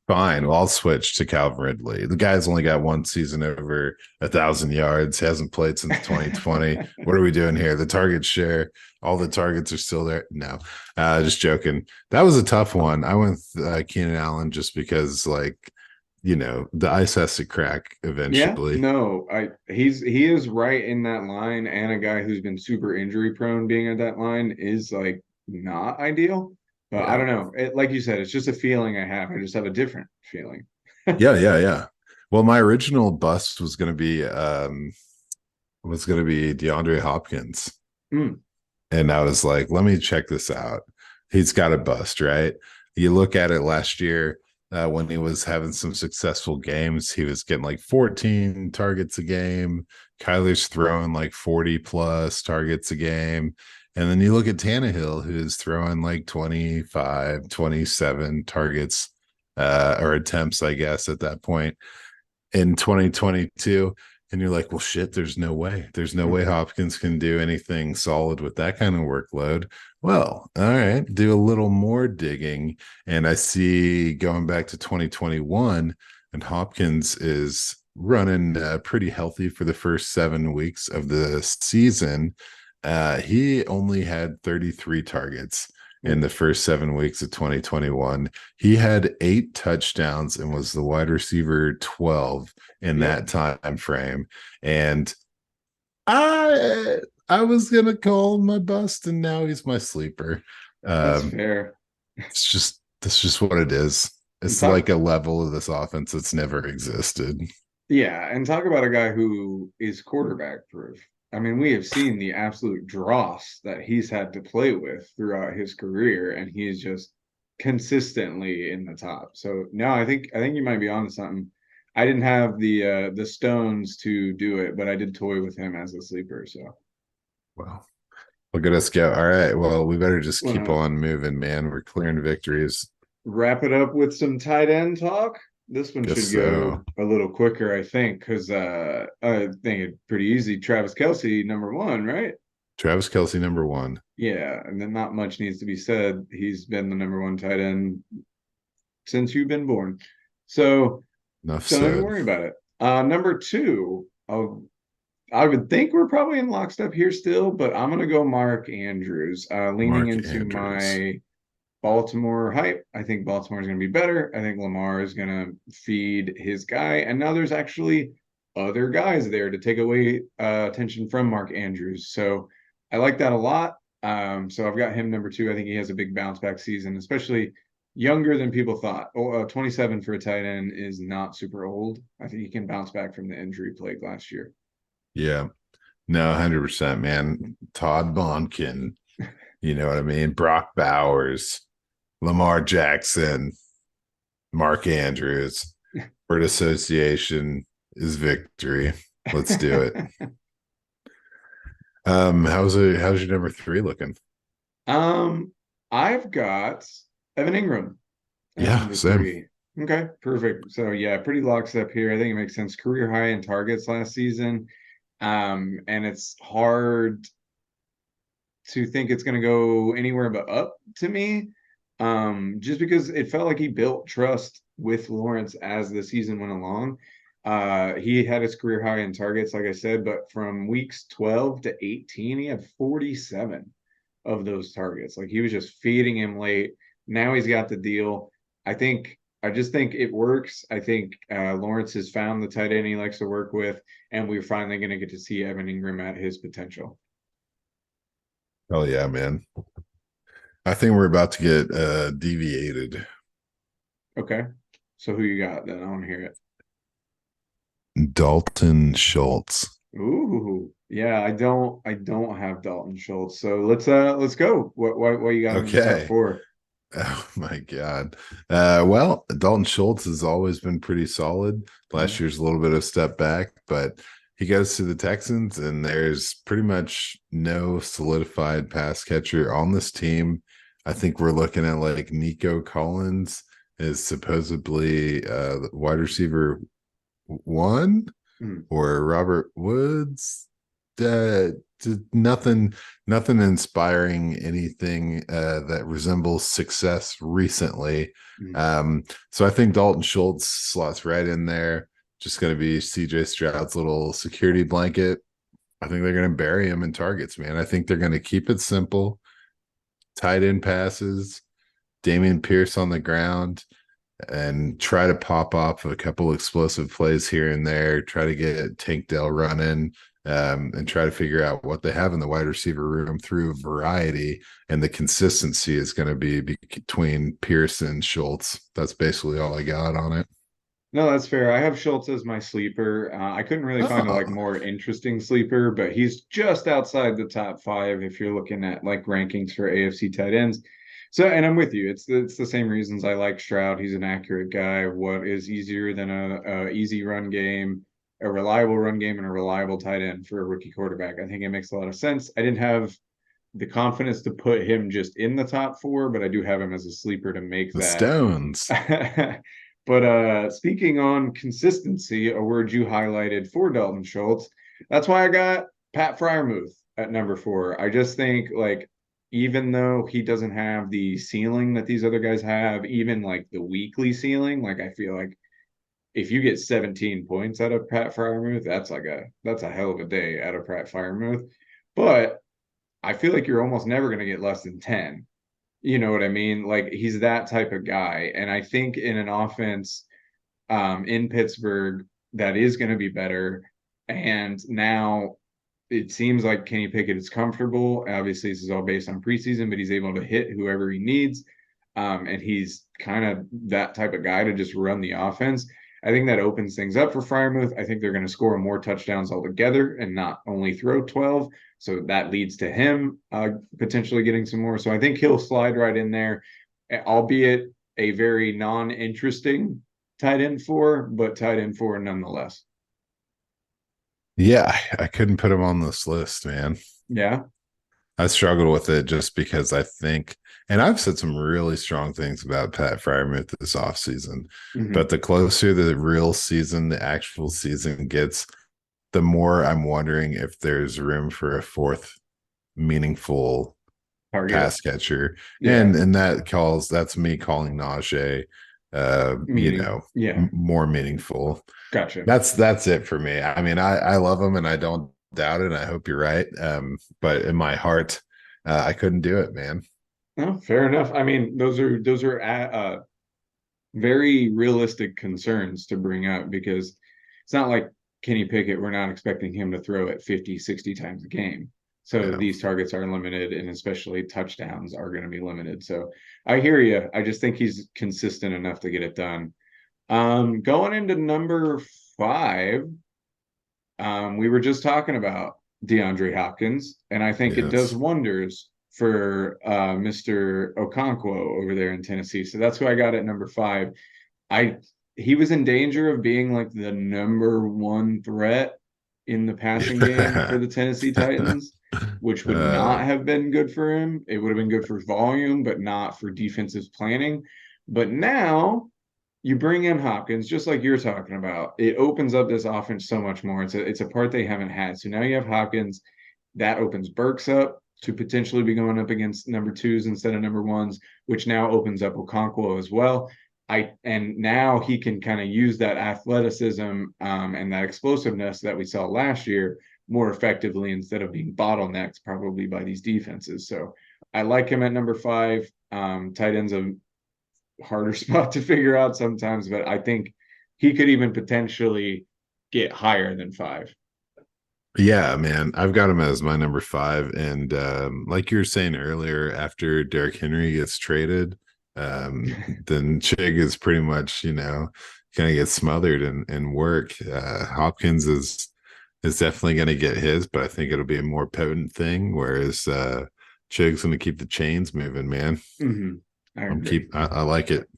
Fine. Well, I'll switch to Calvin Ridley. The guy's only got one season over 1,000 yards. Hasn't played since 2020. What are we doing here? The target share, all the targets are still there. No, just joking. That was a tough one. I went with Keenan Allen just because, the ice has to crack Yeah, eventually. no, he is right in that line, and a guy who's been super injury prone being at that line is like not ideal. But I Yeah. don't know. Like you said, it's just a feeling I have. I just have a different feeling. Yeah. Yeah. Yeah. Well, my original bust was gonna be DeAndre Hopkins. Mm, And I was like, let me check this out. He's got a bust, right? You look at it last year when he was having some successful games, he was getting like 14 targets a game. Kyler's throwing like 40 plus targets a game. And then you look at Tannehill, who's throwing like 25, 27 targets or attempts, I guess, at that point in 2022, and you're like, well shit, there's no way mhm. Hopkins can do anything solid with that kind of workload. Well, all right, do a little more digging, and I see going back to 2021, and Hopkins is running pretty healthy for the first 7 weeks of the season. He only had 33 targets in Mm, the first 7 weeks of 2021. He had 8 touchdowns and was the wide receiver 12 in yep, that time frame. And I was gonna call him my bust, and now he's my sleeper. that's Um, fair. that's just what it is. And It's talk like a level of this offense that's never existed. Yeah, and talk about a guy who is quarterback proof. I mean, we have seen the absolute dross that he's had to play with throughout his career, and he's just consistently in the top. So no, I think you might be onto something. I didn't have the stones to do it, but I did toy with him as a sleeper. So Well, look at us go. All right. Well, we better just keep wanna on moving, man. We're clearing victories. wrap it up with some tight end talk. This one Guess should go so. a little quicker, I think, because I think it's pretty easy. Travis Kelsey, number one, right? Travis Kelsey, number one. Yeah, and then not much needs to be said. He's been the number one tight end since you've been born. So Enough don't even said. worry about it. Number two, I would think we're probably in lockstep here still, but I'm gonna go Mark Andrews. Leaning Mark into Andrews. my Baltimore hype. I think Baltimore is gonna be better. I think Lamar is gonna feed his guy, and now there's actually other guys there to take away attention from Mark Andrews. So I like that a lot. So I've got him number two. I think he has a big bounce back season, especially younger than people thought. 27 for a tight end is not super old. I think he can bounce back from the injury plague last year. Yeah. No, 100%, man. Todd Bonkin. You know what I mean? Brock Bowers, Lamar Jackson, Mark Andrews. Word association is victory. Let's do it. How's your number three looking? Um, I've got Evan Ingram at Yeah, number same. three. Okay, perfect. So yeah, pretty lockstep here. I think it makes sense. Career high in targets last season. And it's hard to think it's going to go anywhere but up to me. Just because it felt like he built trust with Lawrence as the season went along. He had his career high in targets, like I said, but from weeks 12 to 18, he had 47 of those targets. Like he was just feeding him late. Now he's got the deal. I just think it works. I think Lawrence has found the tight end he likes to work with, and we're finally going to get to see Evan Ingram at his potential. Oh yeah, man. I think we're about to get deviated. Okay. So who you got then? I want to hear it. Dalton Schultz. Ooh, yeah, I don't have Dalton Schultz. So let's go. What you got him in the top Okay. four? Oh my God. Well, Dalton Schultz has always been pretty solid. Mhm. Last year's a little bit of step back, but he goes to the Texans, and there's pretty much no solidified pass catcher on this team. I think we're looking at like Nico Collins is supposedly wide receiver one, Mm, or Robert Woods. Nothing, nothing inspiring, anything that resembles success recently. mm. So I think Dalton Schultz slots right in there. Just going to be CJ Stroud's little security blanket. I think they're going to bury him in targets, man. I think they're going to keep it simple, tight end passes, Damian Pierce on the ground, and try to pop off a couple explosive plays here and there, try to get Tank Dell running, and try to figure out what they have in the wide receiver room through variety. And the consistency is going to be between Pierce and Schultz. That's basically all I got on it. No, that's fair. I have Schultz as my sleeper. I couldn't really find a like Oh, more interesting sleeper, but he's just outside the top five if you're looking at like rankings for AFC tight ends. So, and I'm with you. It's the same reasons I like Stroud. He's an accurate guy. What is easier than a easy run game, a reliable run game, and a reliable tight end for a rookie quarterback? I think it makes a lot of sense. I didn't have the confidence to put him just in the top four, but I do have him as a sleeper to make the that. Stones. But speaking on consistency, a word you highlighted for Dalton Schultz, that's why I got Pat Fryermuth at number four. I just think like even though he doesn't have the ceiling that these other guys have, even like the weekly ceiling, like I feel like if you get 17 points out of Pat Fryermuth, that's a hell of a day out of Pat Fryermuth. But I feel like you're almost never going to get less than 10. You know what I mean? Like he's that type of guy. And I think in an offense in Pittsburgh that is going to be better. And now it seems like Kenny Pickett is comfortable. Obviously, this is all based on preseason, but he's able to hit whoever he needs. And he's kind of that type of guy to just run the offense. I think that opens things up for Fryermuth. I think they're going to score more touchdowns altogether and not only throw 12. So that leads to him potentially getting some more. So I think he'll slide right in there, albeit a very non interesting tight end four, but tight end four nonetheless. Yeah, I couldn't put him on this list, man. Yeah. I struggled with it just because I think, and I've said some really strong things about Pat Fryermuth this offseason, Mm-hmm. but the closer the real season, the actual season gets, the more I'm wondering if there's room for a fourth meaningful Target. pass catcher. Yeah. And that's me calling Najee Meaning. Yeah. more meaningful. Gotcha. That's it for me. I mean, I love him and I don't doubt it. I hope you're right. But in my heart, I couldn't do it, man. No, fair enough. I mean, those are very realistic concerns to bring up because it's not like Kenny Pickett, we're not expecting him to throw it 50, 60 times a game. So Yeah. these targets are limited and especially touchdowns are going to be limited. So I hear you. I just think he's consistent enough to get it done. Going into number five, we were just talking about DeAndre Hopkins, and I think it does Yes. wonders for Mr. Okonkwo over there in Tennessee. So that's who I got at number five. I He was in danger of being like the number one threat in the passing game for the Tennessee Titans, which would not have been good for him. It would have been good for volume, but not for defensive planning. But now you bring in Hopkins, just like you're talking about. It opens up this offense so much more. It's a part they haven't had. So now you have Hopkins. That opens Burks up to potentially be going up against number twos instead of number ones, which now opens up Okonkwo as well. And now he can kind of use that athleticism and that explosiveness that we saw last year more effectively instead of being bottlenecked probably by these defenses. So I like him at number 5. Tight end's a harder spot to figure out sometimes, but I think he could even potentially get higher than 5. Yeah, man, I've got him as my number 5, and like you were saying earlier, after Derrick Henry gets traded, then Chig is pretty much, kind of get smothered in work. Hopkins is definitely going to get his, but I think it'll be a more potent thing. Whereas Chig's going to keep the chains moving, man. Mm-hmm. I like it.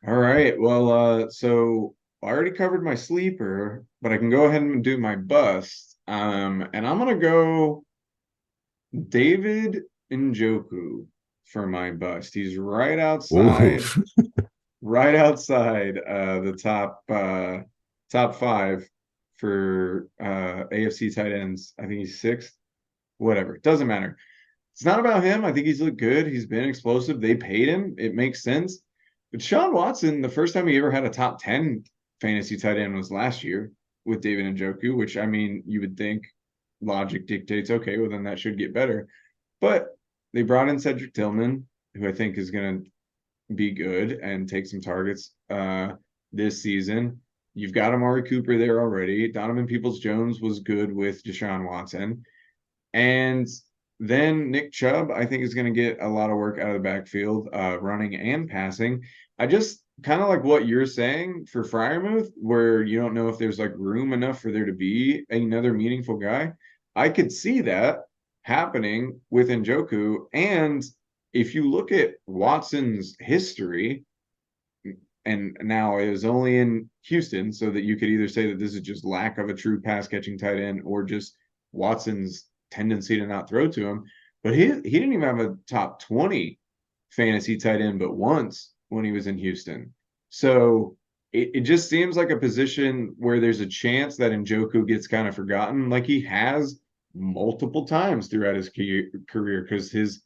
All right. Well, so I already covered my sleeper, but I can go ahead and do my bust. And I'm gonna go David Njoku for my bust. He's right outside, right outside the top 5 for AFC tight ends. I think he's 6th. Whatever. Doesn't matter. It's not about him. I think he's looked good. He's been explosive. They paid him. It makes sense. But Sean Watson, the first time he ever had a top 10 fantasy tight end was last year with David Njoku, which, I mean, you would think logic dictates, okay, well, then that should get better. But they brought in Cedric Tillman, who I think is going to be good and take some targets this season. You've got Amari Cooper there already. Donovan Peoples-Jones was good with Deshaun Watson. And then Nick Chubb, I think, is going to get a lot of work out of the backfield, running and passing. I just kind of like what you're saying for Freiermuth, where you don't know if there's like room enough for there to be another meaningful guy. I could see that happening with Njoku. And if you look at Watson's history, and now it was only in Houston, so that you could either say that this is just lack of a true pass catching tight end or just Watson's tendency to not throw to him. But he didn't even have a top 20 fantasy tight end but once when he was in Houston. So it just seems like a position where there's a chance that Njoku gets kind of forgotten, like he has multiple times throughout his career, because his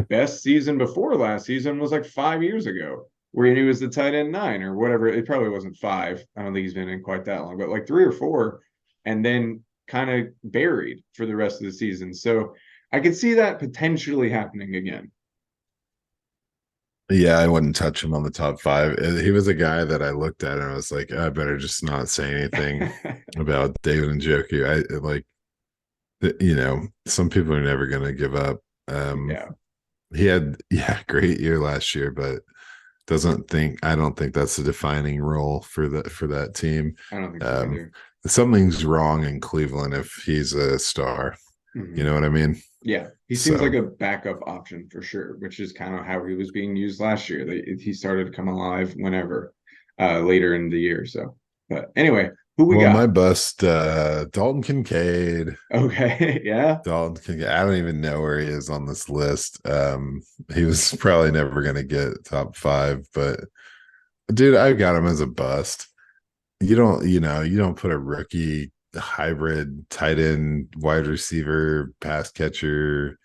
best season before last season was like 5 years ago, where he was the tight end 9 or whatever. It probably wasn't 5. I don't think he's been in quite that long, but like 3 or 4, and then kind of buried for the rest of the season. So I could see that potentially happening again. Yeah, I wouldn't touch him on the top 5. He was a guy that I looked at and I was like, I better just not say anything about David Njoku. I like, some people are never going to give up. Yeah. He had, great year last year, but I don't think that's a defining role for that team. I don't think so either. Something's wrong in Cleveland if he's a star. Mm-hmm. You know what I mean? Yeah, he seems like a backup option for sure, which is kind of how he was being used last year. He started to come alive whenever later in the year. So, but anyway, who we got? My bust, Dalton Kincaid. Okay, yeah. Dalton Kincaid. I don't even know where he is on this list. He was probably never going to get top 5, but dude, I got him as a bust. You don't put a rookie hybrid tight end, wide receiver, pass catcher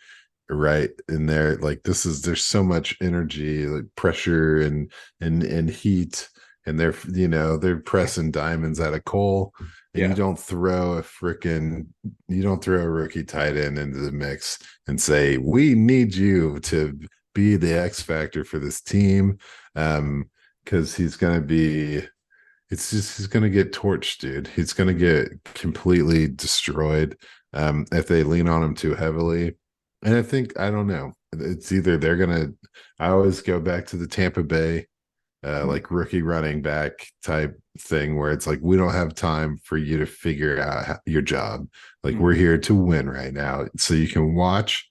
right in there. Like there's so much energy, like pressure and heat, and they're pressing diamonds out of coal, and you don't throw a rookie tight end into the mix and say, we need you to be the X factor for this team, because he's going to get torched, dude. He's going to get completely destroyed if they lean on him too heavily. And I don't know. It's either I always go back to the Tampa Bay, like rookie running back type thing, where it's like, we don't have time for you to figure out your job. Like, we're here to win right now. So you can watch,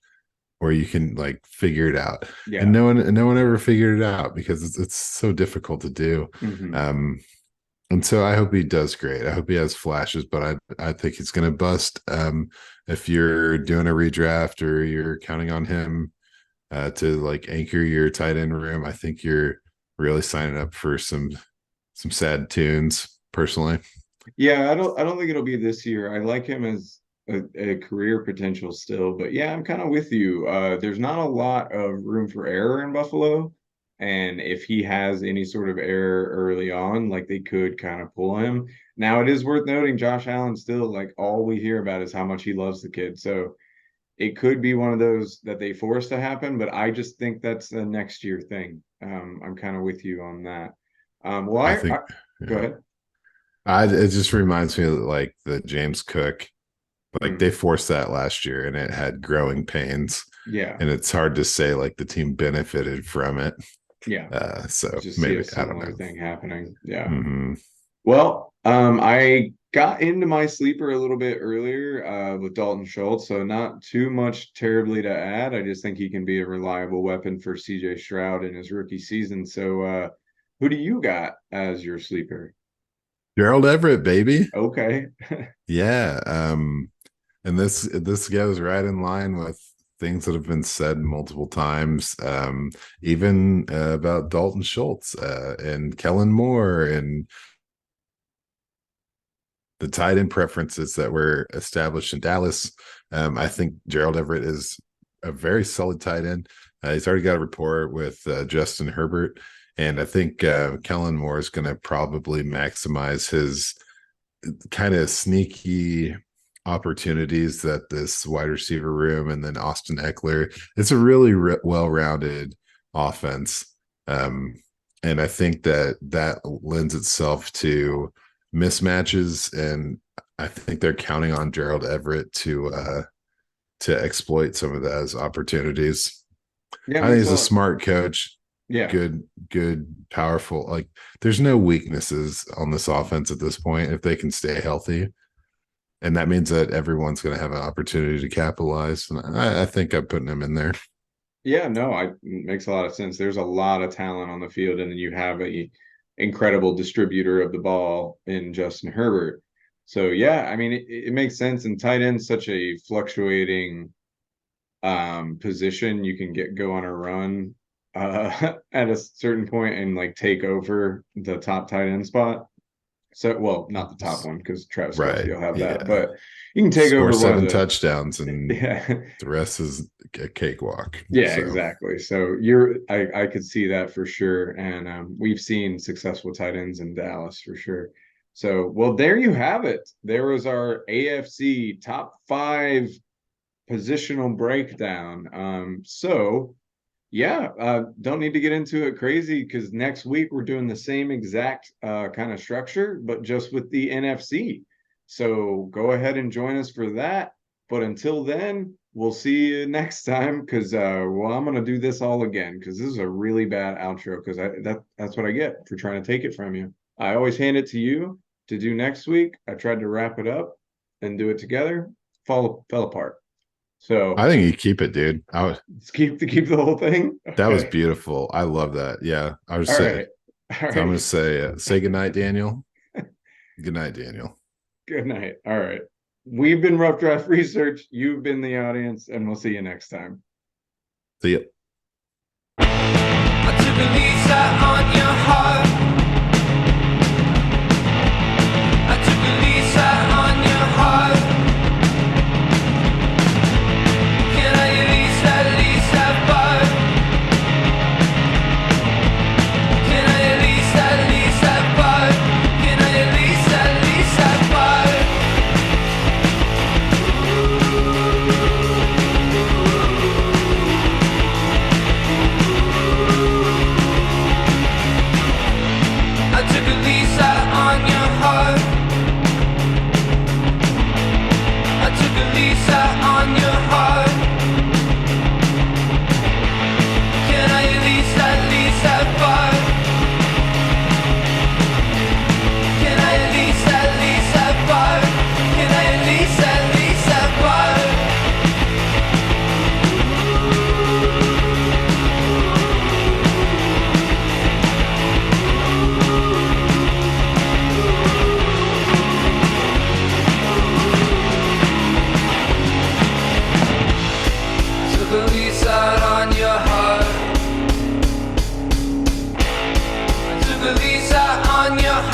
or you can like figure it out. Yeah. And no one ever figured it out, because it's so difficult to do. And so I hope he does great. I hope he has flashes, but I think he's going to bust. If you're doing a redraft or you're counting on him to like anchor your tight end room, I think you're really signing up for some sad tunes. Personally, Yeah, I don't think it'll be this year. I like him as a career potential still, but yeah, I'm kind of with you. There's not a lot of room for error in Buffalo, and if he has any sort of error early on, like they could kind of pull him. Now, it is worth noting Josh Allen still like all we hear about is how much he loves the kid. So it could be one of those that they force to happen, but I just think that's a next year thing. I'm kind of with you on that. Well, I I think go yeah. ahead. It just reminds me of like the James Cook, like they Mm, forced that last year and it had growing pains, yeah. and it's hard to say like the team benefited from it. Yeah, So just see a maybe I don't similar know. thing happening. Yeah. Hmm. Well, I got into my sleeper a little bit earlier with Dalton Schultz, so not too much terribly to add. I just think he can be a reliable weapon for CJ Stroud in his rookie season. So, who do you got as your sleeper? Gerald Everett, baby. Okay. Yeah. And this goes right in line with things that have been said multiple times, even about Dalton Schultz and Kellen Moore and the tight end preferences that were established in Dallas. I think Gerald Everett is a very solid tight end. He's already got a rapport with Justin Herbert, and I think Kellen Moore is going to probably maximize his kind of sneaky opportunities that this wide receiver room and then Austin Eckler. It's a really well-rounded offense. Um, and I think that lends itself to mismatches, and I think they're counting on Gerald Everett to exploit some of those opportunities. Yeah, I think makes he's a a lot. smart coach, Yeah. good, powerful. Like there's no weaknesses on this offense at this point if they can stay healthy. And that means that everyone's going to have an opportunity to capitalize. And I think I'm putting him in there. Yeah, no, makes a lot of sense. There's a lot of talent on the field, and then you have a incredible distributor of the ball in Justin Herbert. So yeah, I mean it makes sense. And tight end's such a fluctuating position. You can go on a run at a certain point and like take over the top tight end spot. So well, not the top one because Travis Kelce Right. will have that, Yeah. but you can take Score over one of 7 touchdowns and yeah. the rest is a cakewalk. Yeah, So exactly. So I could see that for sure. And we've seen successful tight ends in Dallas for sure. So, well, there you have it. There was our AFC top five positional breakdown. So yeah, don't need to get into it crazy because next week we're doing the same exact kind of structure, but just with the NFC. So go ahead and join us for that. But until then, we'll see you next time because well, I'm gonna do this all again because this is a really bad outro because that's what I get for trying to take it from you. I always hand it to you to do next week. I tried to wrap it up and do it together, fell apart. I So think you keep it, dude. let's keep the whole thing. That was Okay. beautiful. I love that. Yeah. I would All say, right. All so I'm going right. to say good night, Daniel. Good night, Daniel. Good night. All right. We've been Rough Draft Research. You've been the audience, and we'll see you next time. See ya. I took a lease out on your heart. I took a lease out on your heart. Can I at least have part? Can I at least have part? Can I at least have part? visa on your